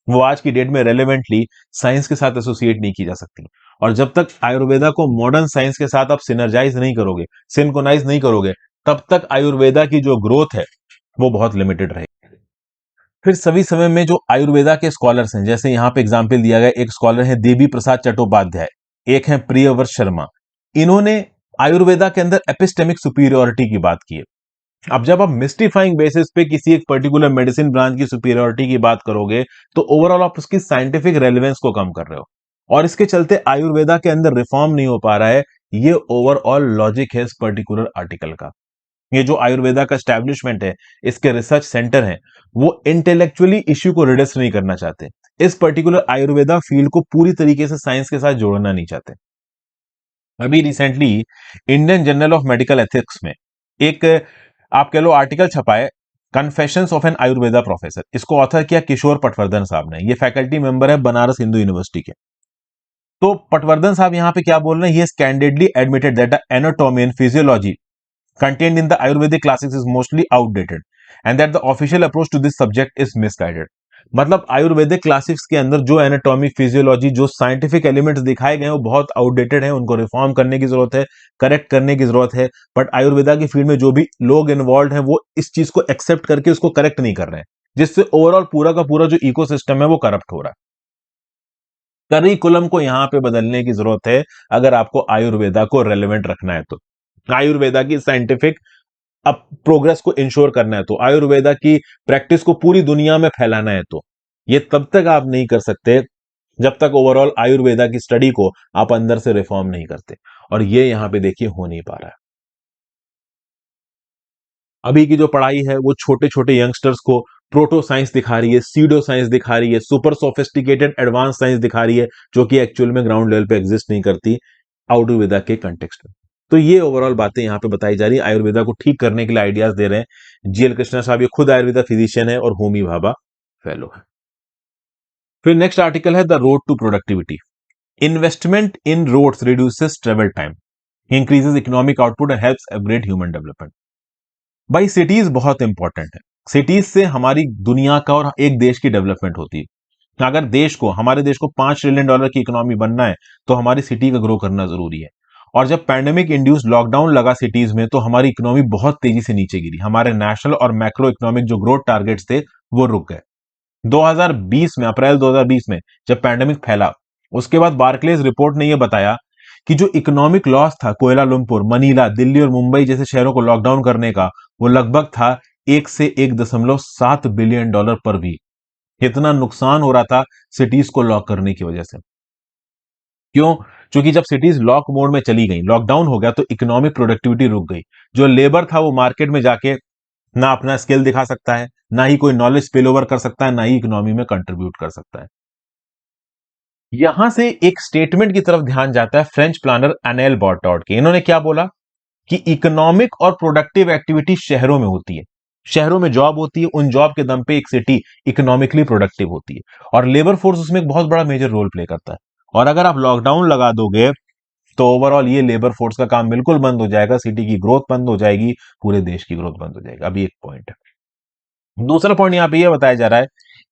वो आज की डेट में रेलेवेंटली साइंस के साथ एसोसिएट नहीं की जा सकती। और जब तक आयुर्वेदा को मॉडर्न साइंस के साथ आप सिनर्जाइज नहीं करोगे, सिंक्रोनाइज नहीं करोगे, तब तक आयुर्वेदा की जो ग्रोथ है वो बहुत लिमिटेड रहेगी। फिर सभी समय में जो आयुर्वेदा के स्कॉलर्स हैं, जैसे यहां पे एग्जाम्पल दिया गया, एक स्कॉलर है देवी प्रसाद चट्टोपाध्याय, एक है प्रियव्रत शर्मा, इन्होंने आयुर्वेदा के अंदर एपिस्टेमिक सुपीरियोरिटी की बात की है। अब जब आप मिस्टिफाइंग बेसिस पे किसी एक पर्टिकुलर मेडिसिन ब्रांच की सुपीरियोरिटी की बात करोगे तो ओवरऑल आप उसकी साइंटिफिक रेलेवेंस को कम कर रहे हो, और इसके चलते आयुर्वेदा के अंदर रिफॉर्म नहीं हो पा रहा है। ये ओवरऑल लॉजिक है इस पर्टिकुलर आर्टिकल का। ये जो आयुर्वेदा का एस्टैब्लिशमेंट है, इसके रिसर्च सेंटर हैं, वो इंटेलेक्चुअली इश्यू को रिड्यूस नहीं करना चाहते, इस पर्टिकुलर आयुर्वेदा फील्ड को पूरी तरीके से साइंस के साथ जोड़ना नहीं चाहते। अभी recently Indian journal of medical ethics में एक, आप कह लो, आर्टिकल छपा है, confessions of an Ayurveda professor. इसको ऑथर किया किशोर पटवर्धन साहब ने, ये फैकल्टी मेंबर है बनारस हिंदू यूनिवर्सिटी के। तो पटवर्धन साहब यहां पे क्या बोल रहे हैं, he has candidly admitted that the anatomy and physiology contained in the Ayurvedic classics is mostly outdated and that the official approach to this subject is misguided। मतलब आयुर्वेदिक क्लासिक्स के अंदर जो एनाटॉमी, फिजियोलॉजी, जो साइंटिफिक एलिमेंट्स दिखाए गए हैं वो बहुत आउटडेटेड हैं, उनको रिफॉर्म करने की जरूरत है, करेक्ट करने की जरूरत है। बट आयुर्वेदा की फील्ड में जो भी लोग इन्वॉल्व हैं वो इस चीज को एक्सेप्ट करके उसको करेक्ट नहीं कर रहे हैं, जिससे ओवरऑल पूरा का पूरा जो इकोसिस्टम है वो करप्ट हो रहा है। करिकुलम को यहां पे बदलने की जरूरत है अगर आपको आयुर्वेदा को रेलेवेंट रखना है तो, आयुर्वेदा की साइंटिफिक अब प्रोग्रेस को इंश्योर करना है तो, आयुर्वेदा की प्रैक्टिस को पूरी दुनिया में फैलाना है तो, ये तब तक आप नहीं कर सकते जब तक ओवरऑल आयुर्वेदा की स्टडी को आप अंदर से रिफॉर्म नहीं करते। और ये यहां पे देखिए हो नहीं पा रहा है। अभी की जो पढ़ाई है वो छोटे छोटे यंगस्टर्स को प्रोटो साइंस दिखा रही है, सीडो साइंस दिखा रही है, सुपर सोफिस्टिकेटेड एडवांस साइंस दिखा रही है, जो कि एक्चुअल में ग्राउंड लेवल पे एग्जिस्ट नहीं करती आयुर्वेदा के कंटेक्स्ट में। तो ये ओवरऑल बातें यहां पे बताई जा रही है, आयुर्वेदा को ठीक करने के लिए आइडियाज दे रहे हैं जीएल कृष्णा साहब, ये खुद आयुर्वेदा फिजिशियन है और होमी भाभा फेलो है। फिर नेक्स्ट आर्टिकल है the road to productivity. Investment in roads reduces travel time, increases economic output and helps upgrade human development. भाई सिटीज बहुत इंपॉर्टेंट है, सिटीज से हमारी दुनिया का और एक देश की डेवलपमेंट होती है। अगर देश को, हमारे देश को $5 ट्रिलियन की इकोनॉमी बनना है तो हमारी सिटी का ग्रो करना जरूरी है। और जब पैंडेमिक इंड्यूस लॉकडाउन लगा सिटीज में तो हमारी इकोनॉमी बहुत तेजी से नीचे गिरी, हमारे नेशनल और मैक्रो इकोनॉमिक जो ग्रोथ टारगेट्स थे वो रुक गए। 2020 में, अप्रैल 2020 में जब पैंडेमिक फैला, उसके बाद बार्कलेज रिपोर्ट ने यह बताया कि जो इकोनॉमिक लॉस था कोयलालंपुर, मनीला, दिल्ली और मुंबई जैसे शहरों को लॉकडाउन करने का, वो लगभग था 1 से 1.7 बिलियन डॉलर पर वीक। इतना नुकसान हो रहा था सिटीज को लॉक करने की वजह से। क्यों? क्योंकि जब सिटीज लॉक मोड में चली गई, लॉकडाउन हो गया, तो इकोनॉमिक प्रोडक्टिविटी रुक गई। जो लेबर था वो मार्केट में जाके ना अपना स्किल दिखा सकता है, ना ही कोई नॉलेज स्पिल ओवर कर सकता है, ना ही इकोनॉमी में कंट्रीब्यूट कर सकता है। यहां से एक स्टेटमेंट की तरफ ध्यान जाता है फ्रेंच प्लानर एनेल बॉर्टाउड के। इन्होंने क्या बोला कि इकोनॉमिक और प्रोडक्टिव एक्टिविटी शहरों में होती है, शहरों में जॉब होती है, उन जॉब के दम पे एक सिटी इकोनॉमिकली प्रोडक्टिव होती है, और लेबर फोर्स उसमें एक बहुत बड़ा मेजर रोल प्ले करता है। और अगर आप लॉकडाउन लगा दोगे तो ओवरऑल ये लेबर फोर्स का काम बिल्कुल बंद हो जाएगा, सिटी की ग्रोथ बंद हो जाएगी, पूरे देश की ग्रोथ बंद हो जाएगी। अभी एक पॉइंट है। दूसरा पॉइंट यहां पे यह बताया जा रहा है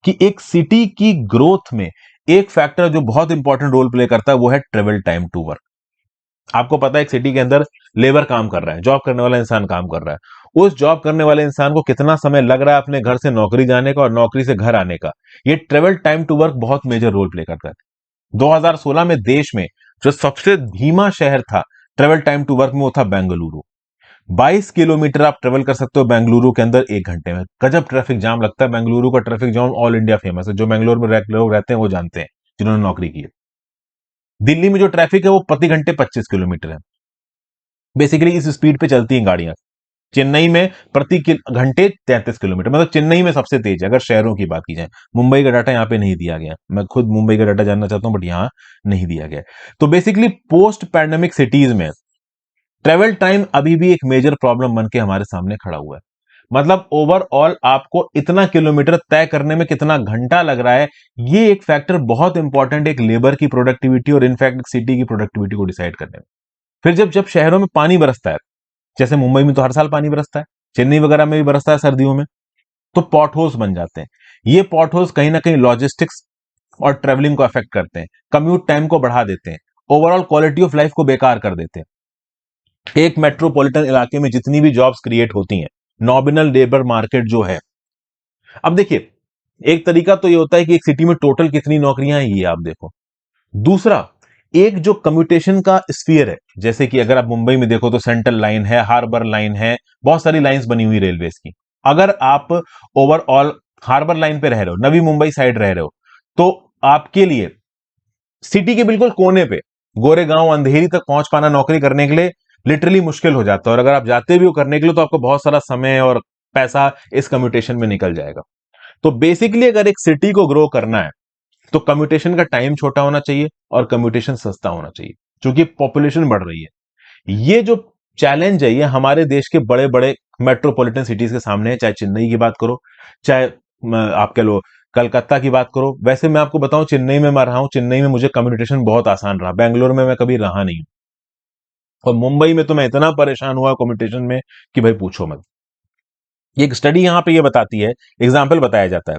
कि एक सिटी की ग्रोथ में एक फैक्टर जो बहुत इंपॉर्टेंट रोल प्ले करता है वो है ट्रेवल टाइम टू वर्क। आपको पता है एक सिटी के अंदर लेबर काम कर रहा है, जॉब करने वाला इंसान काम कर रहा है, उस जॉब करने वाले इंसान को कितना समय लग रहा है अपने घर से नौकरी जाने का और नौकरी से घर आने का, ये ट्रेवल टाइम टू वर्क बहुत मेजर रोल प्ले करता है। 2016 में देश में जो सबसे धीमा शहर था ट्रेवल टाइम टू वर्क में वो था बेंगलुरु। 22 किलोमीटर आप ट्रेवल कर सकते हो बेंगलुरु के अंदर 1 घंटे में। गजब ट्रैफिक जाम लगता है। बेंगलुरु का traffic jam all India famous है। जो बेंगलुरु में लोग रहते हैं वो जानते हैं, जिन्होंने नौकरी की है। दिल्ली में जो ट्रैफिक है वो प्रति घंटे 25 किलोमीटर है। बेसिकली इस स्पीड पे चलती हैं गाड़ियां। चेन्नई में प्रति घंटे 33 किलोमीटर, मतलब चेन्नई में सबसे तेज है अगर शहरों की बात की जाए। मुंबई का डाटा यहाँ पे नहीं दिया गया, मैं खुद मुंबई का डाटा जानना चाहता हूं बट यहाँ नहीं दिया गया। तो बेसिकली पोस्ट पैंडेमिक सिटीज में ट्रेवल टाइम अभी भी एक मेजर प्रॉब्लम बन के हमारे सामने खड़ा हुआ है। मतलब ओवरऑल आपको इतना किलोमीटर तय करने में कितना घंटा लग रहा है, ये एक फैक्टर बहुत इंपॉर्टेंट, एक लेबर की प्रोडक्टिविटी और इनफैक्ट सिटी की प्रोडक्टिविटी को डिसाइड करने में। फिर जब जब शहरों में पानी बरसता है, जैसे मुंबई में तो हर साल पानी बरसता है, चेन्नई वगैरह में भी बरसता है सर्दियों में, तो पॉट होल्स बन जाते हैं। ये पॉट होल्स कहीं ना कहीं लॉजिस्टिक्स और ट्रेवलिंग को अफेक्ट करते हैं, कम्यूट टाइम को बढ़ा देते हैं, ओवरऑल क्वालिटी ऑफ लाइफ को बेकार कर देते हैं। एक मेट्रोपॉलिटन इलाके में जितनी भी जॉब्स क्रिएट होती हैं, नॉमिनल लेबर मार्केट जो है, अब देखिए एक तरीका तो ये होता है कि एक सिटी में टोटल कितनी नौकरियां हैं ये आप देखो। दूसरा, एक जो कम्यूटेशन का स्फीयर है, जैसे कि अगर आप मुंबई में देखो तो सेंट्रल लाइन है, हार्बर लाइन है, बहुत सारी लाइंस बनी हुई रेलवेज की। अगर आप ओवरऑल हार्बर लाइन पे रह रहे हो, नवी मुंबई साइड रह रहे हो, तो आपके लिए सिटी के बिल्कुल कोने पे गोरेगांव अंधेरी तक पहुंच पाना नौकरी करने के लिए लिटरली मुश्किल हो जाता है। और अगर आप जाते भी हो करने के लिए तो आपको बहुत सारा समय और पैसा इस कम्यूटेशन में निकल जाएगा। तो बेसिकली अगर एक सिटी को ग्रो करना है तो कम्यूटेशन का टाइम छोटा होना चाहिए और कम्यूटेशन सस्ता होना चाहिए, क्योंकि पॉपुलेशन बढ़ रही है। ये जो चैलेंज है ये हमारे देश के बड़े बड़े मेट्रोपॉलिटन सिटीज के सामने है, चाहे चेन्नई की बात करो, चाहे आप कह लो कलकत्ता की बात करो। वैसे मैं आपको बताऊं, चेन्नई में मैं रहा हूं, चेन्नई में मुझे कम्युनिकेशन बहुत आसान रहा, बेंगलोर में मैं कभी रहा नहीं। और मुंबई में तो मैं इतना परेशान हुआ कम्युनिकेशन में कि भाई पूछो मत। एक स्टडी यहां पे ये बताती है, एग्जाम्पल बताया जाता है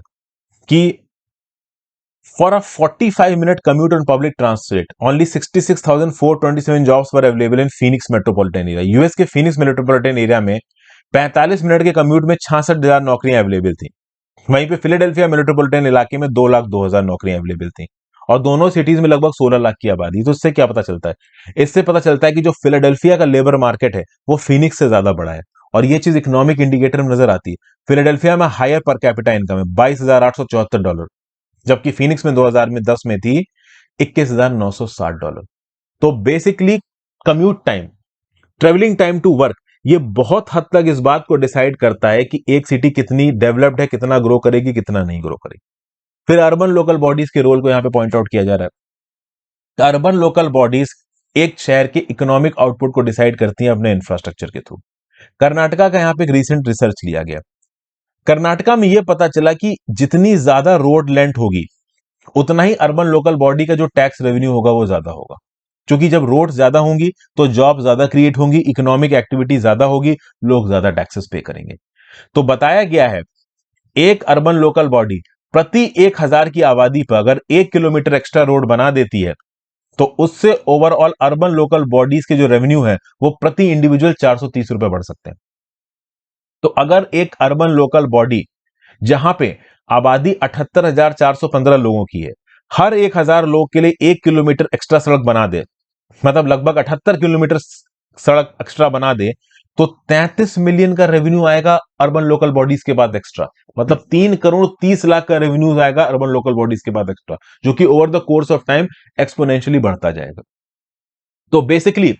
कि for a 45-minute commute on public transit, only 66,427 jobs were available in Phoenix metropolitan area. US के फिनिक्स मेट्रोपॉलिटन एरिया में 45 मिनट के कम्यूट में 66,000 नौकरियां अवेलेबल थी। वहीं पे फिलाडेल्फिया मेट्रोपॉलिटन इलाके में 2,02,000 नौकरियां अवेलेबल थी। और दोनों सिटीज में लगभग 16 लाख की आबादी। तो इससे क्या पता चलता है? इससे पता चलता है कि जो फिलाडेल्फिया का लेबर मार्केट है वो फिनिक्स से ज्यादा बड़ा है। और ये चीज इकोनॉमिक इंडिकेटर में नजर आती है। फिलाडेल्फिया में हायर पर कैपिटा इनकम है $22,874, जबकि फिनिक्स में 2010 में थी $21,960। तो basically commute time, travelling time to work, ये बहुत हद तक इस बात को डिसाइड करता है कि एक सिटी कितनी डेवलप्ड है, कितना ग्रो करेगी, कितना नहीं ग्रो करेगी। फिर अर्बन लोकल बॉडीज के रोल को यहां पे पॉइंट आउट किया जा रहा है। अर्बन लोकल बॉडीज एक शहर के इकोनॉमिक आउटपुट को डिसाइड करती हैं अपने इंफ्रास्ट्रक्चर के थ्रू। कर्नाटका का यहां पे एक रिसेंट रिसर्च लिया गया। कर्नाटका में यह पता चला कि जितनी ज्यादा रोड लेंथ होगी उतना ही अर्बन लोकल बॉडी का जो टैक्स रेवेन्यू होगा वो ज्यादा होगा। क्योंकि जब रोड ज्यादा होंगी तो जॉब ज्यादा क्रिएट होंगी, इकोनॉमिक एक्टिविटी ज्यादा होगी, लोग ज्यादा टैक्सेस पे करेंगे। तो बताया गया है एक अर्बन लोकल बॉडी प्रति 1,000 की आबादी पर अगर 1 किलोमीटर एक्स्ट्रा रोड बना देती है तो उससे ओवरऑल अर्बन लोकल बॉडीज के जो रेवेन्यू है वो प्रति इंडिविजुअल 430 रुपए बढ़ सकते हैं। तो अगर एक अर्बन लोकल बॉडी जहां पे आबादी 78,415 लोगों की है, हर 1,000 लोग के लिए 1 किलोमीटर एक्स्ट्रा सड़क बना दे, मतलब लगभग 78 किलोमीटर सड़क एक्स्ट्रा बना दे, तो 33 मिलियन का रेवेन्यू आएगा अर्बन लोकल बॉडीज के बाद एक्स्ट्रा। मतलब 3,30,00,000 का रेवेन्यू आएगा अर्बन लोकल बॉडीज के बाद एक्स्ट्रा, जो कि over the course of time exponentially बढ़ता जाएगा। तो बेसिकली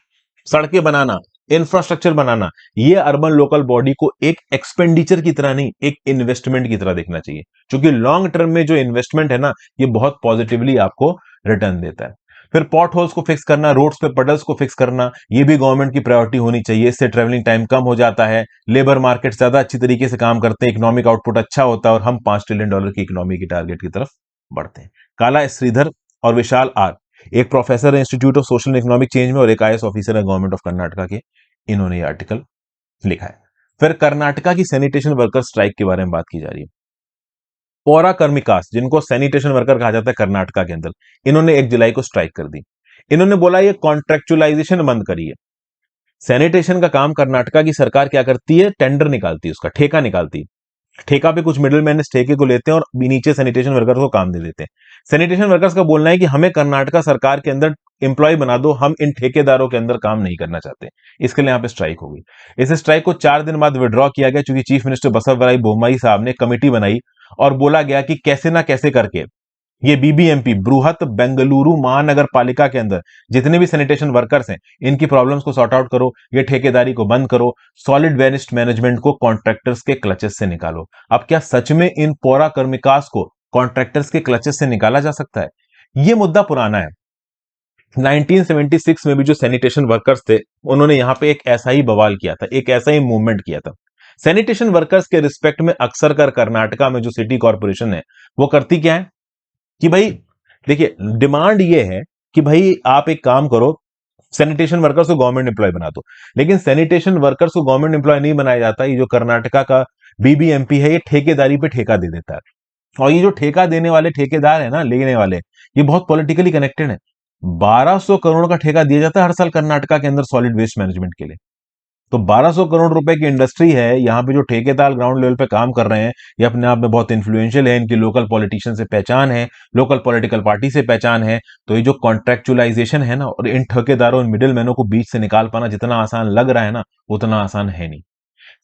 सड़कें बनाना, इंफ्रास्ट्रक्चर बनाना, ये अर्बन लोकल बॉडी को एक एक्सपेंडिचर की तरह नहीं, एक इन्वेस्टमेंट की तरह देखना चाहिए, क्योंकि लॉन्ग टर्म में जो इन्वेस्टमेंट है ना, ये बहुत पॉजिटिवली आपको रिटर्न देता है। फिर पॉट होल्स को फिक्स करना, रोड्स पे पडल्स को फिक्स करना, ये भी गवर्नमेंट की प्रायोरिटी होनी चाहिए। इससे ट्रेवलिंग टाइम कम हो जाता है, लेबर मार्केट ज्यादा अच्छी तरीके से काम करते हैं, इकोनॉमिक आउटपुट अच्छा होता है और हम $5 ट्रिलियन की इकोनॉमी की टारगेट की तरफ बढ़ते हैं। काला श्रीधर और विशाल आर एक प्रोफेसर है institute of social and economic change में और एक आईएएस ऑफिसर है गवर्नमेंट ऑफ कर्नाटका के, इन्होंने ये आर्टिकल लिखा है। फिर कर्नाटका की सैनिटेशन वर्कर स्ट्राइक के बारे में बात की जा रही है। पौरा कर्मिकास, जिनको सैनिटेशन वर्कर कहा जाता है कर्नाटका के अंदर, इन्होंने 1 जुलाई को स्ट्राइक कर दी। इन्होंने बोला ये कॉन्ट्रेक्चुअलाइजेशन बंद करिए। सैनिटेशन का काम कर्नाटका की सरकार क्या करती है, टेंडर निकालती है, उसका ठेका निकालती है। ठेका पे कुछ मिडिल मैन इस ठेके को लेते हैं और नीचे सैनिटेशन वर्कर्स को काम दे देते हैं। सैनिटेशन वर्कर्स का बोलना है कि हमें कर्नाटका सरकार के अंदर एम्प्लॉय बना दो, हम इन ठेकेदारों के अंदर काम नहीं करना चाहते। इसके लिए यहाँ पे स्ट्राइक होगी। इस स्ट्राइक को 4 दिन बाद विड्रॉ किया गया, क्योंकि चीफ मिनिस्टर बसवराज बोम्मई साहब ने कमेटी बनाई और बोला गया कि कैसे ना कैसे करके ये बीबीएमपी, बृहत बेंगलुरु महानगर पालिका के अंदर जितने भी सैनिटेशन वर्कर्स हैं, इनकी प्रॉब्लम्स को सॉर्ट आउट करो, ये ठेकेदारी को बंद करो, सॉलिड वेस्ट मैनेजमेंट को कॉन्ट्रैक्टर्स के क्लचेस से निकालो। अब क्या सच में इन पौरा कर्मिकास को कॉन्ट्रैक्टर्स के क्लचेस से निकाला जा सकता है? ये मुद्दा पुराना है। 1976 में भी जो सैनिटेशन वर्कर्स थे, उन्होंने यहां पे एक ऐसा ही बवाल किया था, एक ऐसा ही मूवमेंट किया था। सैनिटेशन वर्कर्स के रिस्पेक्ट में अक्सर कर कर्नाटका में जो सिटी कॉर्पोरेशन है, वो करती क्या है कि भाई देखिए, डिमांड ये है कि भाई आप एक काम करो, सैनिटेशन वर्कर्स को गवर्नमेंट एम्प्लॉय बना दो। लेकिन सैनिटेशन वर्कर्स को गवर्नमेंट एम्प्लॉय नहीं बनाया जाता। ये जो कर्नाटका का बीबीएमपी है, ये ठेकेदारी पे ठेका दे देता है। और ये जो ठेका देने वाले ठेकेदार है ना, लेने वाले, ये बहुत पॉलिटिकली कनेक्टेड है। 1200 करोड़ का ठेका दिया जाता है हर साल कर्नाटका के अंदर सॉलिड वेस्ट मैनेजमेंट के लिए। तो 1200 करोड़ रुपए की इंडस्ट्री है। यहां पे जो ठेकेदार ग्राउंड लेवल पे काम कर रहे हैं, ये अपने आप में बहुत इन्फ्लुएंशियल है, इनकी लोकल पॉलिटिशियन से पहचान है, लोकल पॉलिटिकल पार्टी से पहचान है। तो ये जो कॉन्ट्रेक्चुअलाइजेशन है ना, और इन ठेकेदारों, इन मिडिल मैनों को बीच से निकाल पाना जितना आसान लग रहा है ना, उतना आसान है नहीं।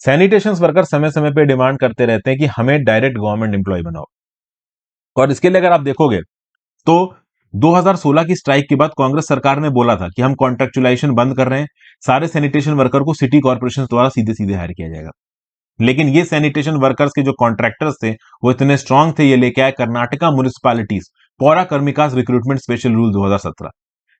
सैनिटेशन वर्कर समय समय पे डिमांड करते रहते हैं कि हमें डायरेक्ट गवर्नमेंट एम्प्लॉय बनाओ। और इसके लिए अगर आप देखोगे तो 2016 की स्ट्राइक के बाद कांग्रेस सरकार ने बोला था कि हम कॉन्ट्रेक्चुलाइजेशन बंद कर रहे हैं, सारे सैनिटेशन वर्कर को सिटी कॉर्पोरेशन द्वारा सीधे सीधे हायर किया जाएगा। लेकिन ये सैनिटेशन वर्कर्स के जो कॉन्ट्रैक्टर्स थे, वो इतने स्ट्रांग थे, ये लेके आए Karnataka municipalities Pourakarmikas recruitment special rule 2017,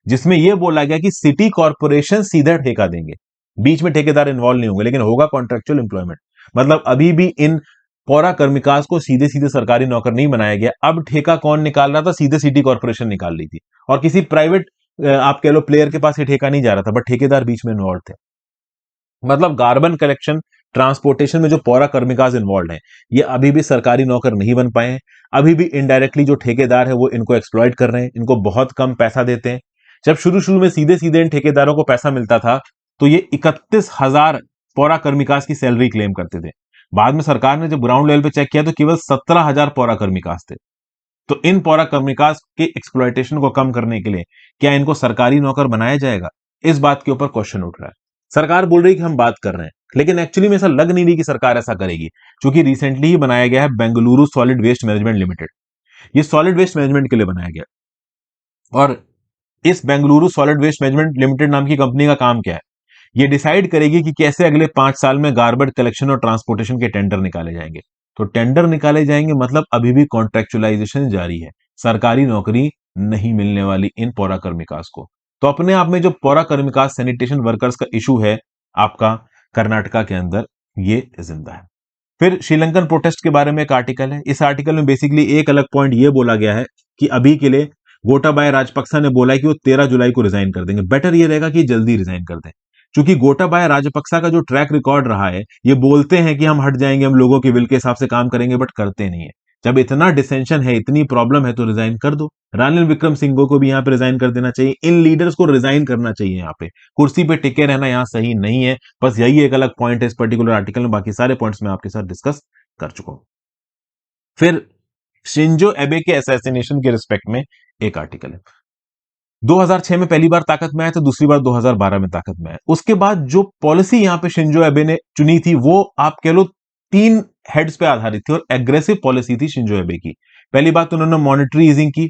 जिसमें यह बोला गया कि सिटी कॉर्पोरेशन सीधा ठेका देंगे, बीच में ठेकेदार इन्वॉल्व नहीं होंगे, लेकिन होगा कॉन्ट्रेक्चुअल एम्प्लॉयमेंट। मतलब अभी भी इन पौरा कर्मिकास को सीधे सीधे सरकारी नौकर नहीं बनाया गया। अब ठेका कौन निकाल रहा था? सीधे सिटी कॉर्पोरेशन निकाल रही थी, और किसी प्राइवेट आप कह लो प्लेयर के पास ये ठेका नहीं जा रहा था, बट ठेकेदार बीच में इन्वॉल्व थे। मतलब गार्बन कलेक्शन, ट्रांसपोर्टेशन में जो पौरा कर्मिकास इन्वॉल्व हैं, ये अभी भी सरकारी नौकर नहीं बन पाए हैं। अभी भी इनडायरेक्टली जो ठेकेदार है वो इनको एक्सप्लॉइट कर रहे हैं, इनको बहुत कम पैसा देते हैं। जब शुरू शुरू में सीधे सीधे इन ठेकेदारों को पैसा मिलता था, तो ये 31,000 पौरा कर्मिकास की सैलरी क्लेम करते थे। बाद में सरकार ने जब ग्राउंड लेवल पे चेक किया, तो केवल 17,000 पौरा कर्मिकास थे। तो इन पौरा कर्मिकास के एक्सप्लॉइटेशन को कम करने के लिए क्या इनको सरकारी नौकर बनाया जाएगा? इस बात के ऊपर क्वेश्चन उठ रहा है। सरकार बोल रही है कि हम बात कर रहे हैं, लेकिन एक्चुअली में ऐसा लग नहीं रही कि सरकार ऐसा करेगी, क्योंकि रिसेंटली ही बनाया गया है Bengaluru solid waste management limited. ये सॉलिड वेस्ट मैनेजमेंट के लिए बनाया गया, और इस Bengaluru solid waste management limited नाम की कंपनी का काम क्या है? ये डिसाइड करेगी कि कैसे अगले 5 साल में गार्बेज कलेक्शन और ट्रांसपोर्टेशन के टेंडर निकाले जाएंगे। तो टेंडर निकाले जाएंगे, मतलब अभी भी कॉन्ट्रेक्चुअलाइजेशन जारी है, सरकारी नौकरी नहीं मिलने वाली इन पौरा कर्मिकास को। तो अपने आप में जो पौरा कर्मिकास सैनिटेशन वर्कर्स का इशू है आपका कर्नाटका के अंदर, ये जिंदा है। फिर श्रीलंकन प्रोटेस्ट के बारे में एक आर्टिकल है। इस आर्टिकल में बेसिकली एक अलग पॉइंट ये बोला गया है कि अभी के लिए गोटाबाया राजपक्सा ने बोला है कि वो 13 जुलाई को रिजाइन कर देंगे। बेटर ये रहेगा कि जल्दी रिजाइन कर दें, क्योंकि गोटाबाया राजपक्सा का जो ट्रैक रिकॉर्ड रहा है, ये बोलते हैं कि हम हट जाएंगे, हम लोगों के विल के हिसाब से काम करेंगे, बट करते नहीं है। जब इतना डिसेंशन है, इतनी प्रॉब्लम है, तो रिजाइन कर दो। रानिल विक्रमसिंघे को भी यहाँ पे रिजाइन कर देना चाहिए। इन लीडर्स को रिजाइन करना चाहिए। यहाँ पे कुर्सी पे टिके रहना यहाँ सही नहीं है। बस यही एक अलग पॉइंट है इस पर्टिकुलर आर्टिकल में, बाकी सारे पॉइंट्स मैं आपके साथ डिस्कस कर चुका हूं। फिर शिंजो एबे के असैसिनेशन के रिस्पेक्ट में एक आर्टिकल है। 2006 में पहली बार ताकत में आया, तो दूसरी बार 2012 में ताकत में आया। उसके बाद जो पॉलिसी यहां पे शिंजो एबे ने चुनी थी, वो आप कह लो 3 हेड्स पे आधारित थी, और एग्रेसिव पॉलिसी थी शिंजो एबे की। पहली बात तो उन्होंने मॉनेटरी ईजिंग की,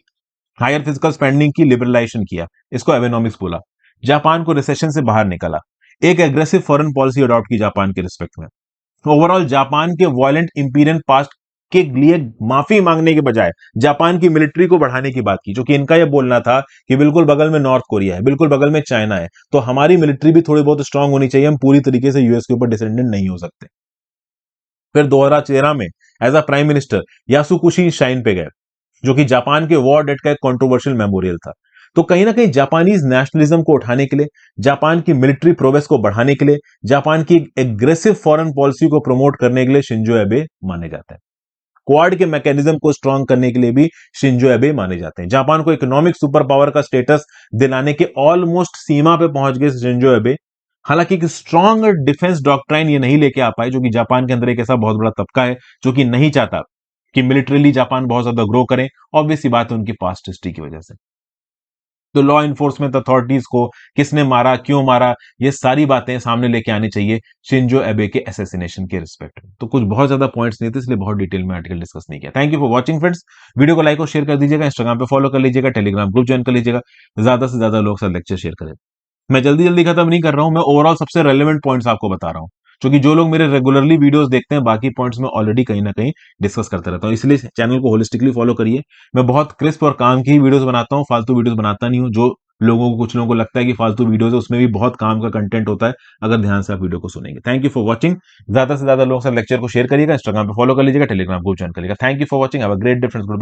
हायर फिजिकल स्पेंडिंग की, लिबरलाइजेशन किया, इसको एबेनॉमिक्स बोला। जापान को रिसेशन से बाहर निकाला, एक एग्रेसिव फॉरेन पॉलिसी अडॉप्ट की जापान के रिस्पेक्ट में। ओवरऑल जापान के वायलेंट इंपीरियल पास्ट के लिए माफी मांगने के बजाय जापान की मिलिट्री को बढ़ाने की बात की, जो कि इनका यह बोलना था कि बिल्कुल बगल में नॉर्थ कोरिया है, बिल्कुल बगल में चाइना है, तो हमारी मिलिट्री भी थोड़ी बहुत स्ट्रांग होनी चाहिए, हम पूरी तरीके से यूएस के ऊपर डिपेंडेंट नहीं हो सकते। फिर 2013 में as a prime minister Yasukuni shrine पे गए, जो कि जापान के वॉर डेट का एक कंट्रोवर्शियल मेमोरियल था। तो कहीं ना कहीं जापानीज नेशनलिज्म को उठाने के लिए, जापान की मिलिट्री प्रोग्रेस को बढ़ाने के लिए, जापान की एग्रेसिव फॉरेन पॉलिसी को प्रमोट करने के लिए शिंजो एबे माने जाते हैं। क्वाड के मैकेनिज्म को स्ट्रांग करने के लिए भी शिंजो एबे माने जाते हैं। जापान को इकोनॉमिक सुपर पावर का स्टेटस दिलाने के ऑलमोस्ट सीमा पे पहुंच गए शिंजो एबे। हालांकि एक स्ट्रांग डिफेंस डॉक्ट्राइन ये नहीं लेके आ पाए, जो कि जापान के अंदर एक ऐसा बहुत बड़ा तबका है जो कि नहीं चाहता कि मिलिट्रीली जापान बहुत ज्यादा ग्रो करे। ऑब्वियस सी बात है उनकी पास्ट हिस्ट्री की वजह से। तो लॉ इन्फोर्समेंट अथॉरिटीज को किसने मारा, क्यों मारा, ये सारी बातें सामने लेके आनी चाहिए शिंजो एबे के असैसिनेशन के रिस्पेक्ट में। तो कुछ बहुत ज्यादा पॉइंट्स नहीं थे, इसलिए बहुत डिटेल में आर्टिकल डिस्कस नहीं किया। Thank you for watching friends. Video को लाइक और शेयर कर दीजिएगा, इंस्टाग्राम पे फॉलो कर लीजिएगा, टेलीग्राम ग्रुप ज्वाइन कर लीजिएगा, ज्यादा से ज्यादा लोग साथ लेक्चर शेयर करें। मैं जल्दी जल्दी खत्म नहीं कर रहा हूं, मैं ओवरऑल सबसे रेलेवेंट पॉइंट्स आपको बता रहा हूं, क्योंकि जो लोग मेरे रेगुलरली वीडियोस देखते हैं बाकी पॉइंट्स में ऑलरेडी कहीं ना कहीं डिस्कस करते रहता हूं, इसलिए चैनल को होलिस्टिकली फॉलो करिए। मैं बहुत क्रिस्प और काम की ही वीडियोस बनाता हूं, फालतू वीडियोस बनाता नहीं हूं। जो लोगों को, कुछ लोगों को लगता है कि फालतू वीडियोस है, उसमें भी बहुत काम का कंटेंट होता है अगर ध्यान से आप वीडियो को सुनेंगे। Thank you for watching. ज्यादा से ज्यादा लोगों से लेक्चर को शेयर करिएगा, इंस्टाग्राम पे फॉलो कर लीजिएगा, टेलीग्राम ग्रुप ज्वाइन करिएगा। Thank you for watching, have a great day friends, good bye.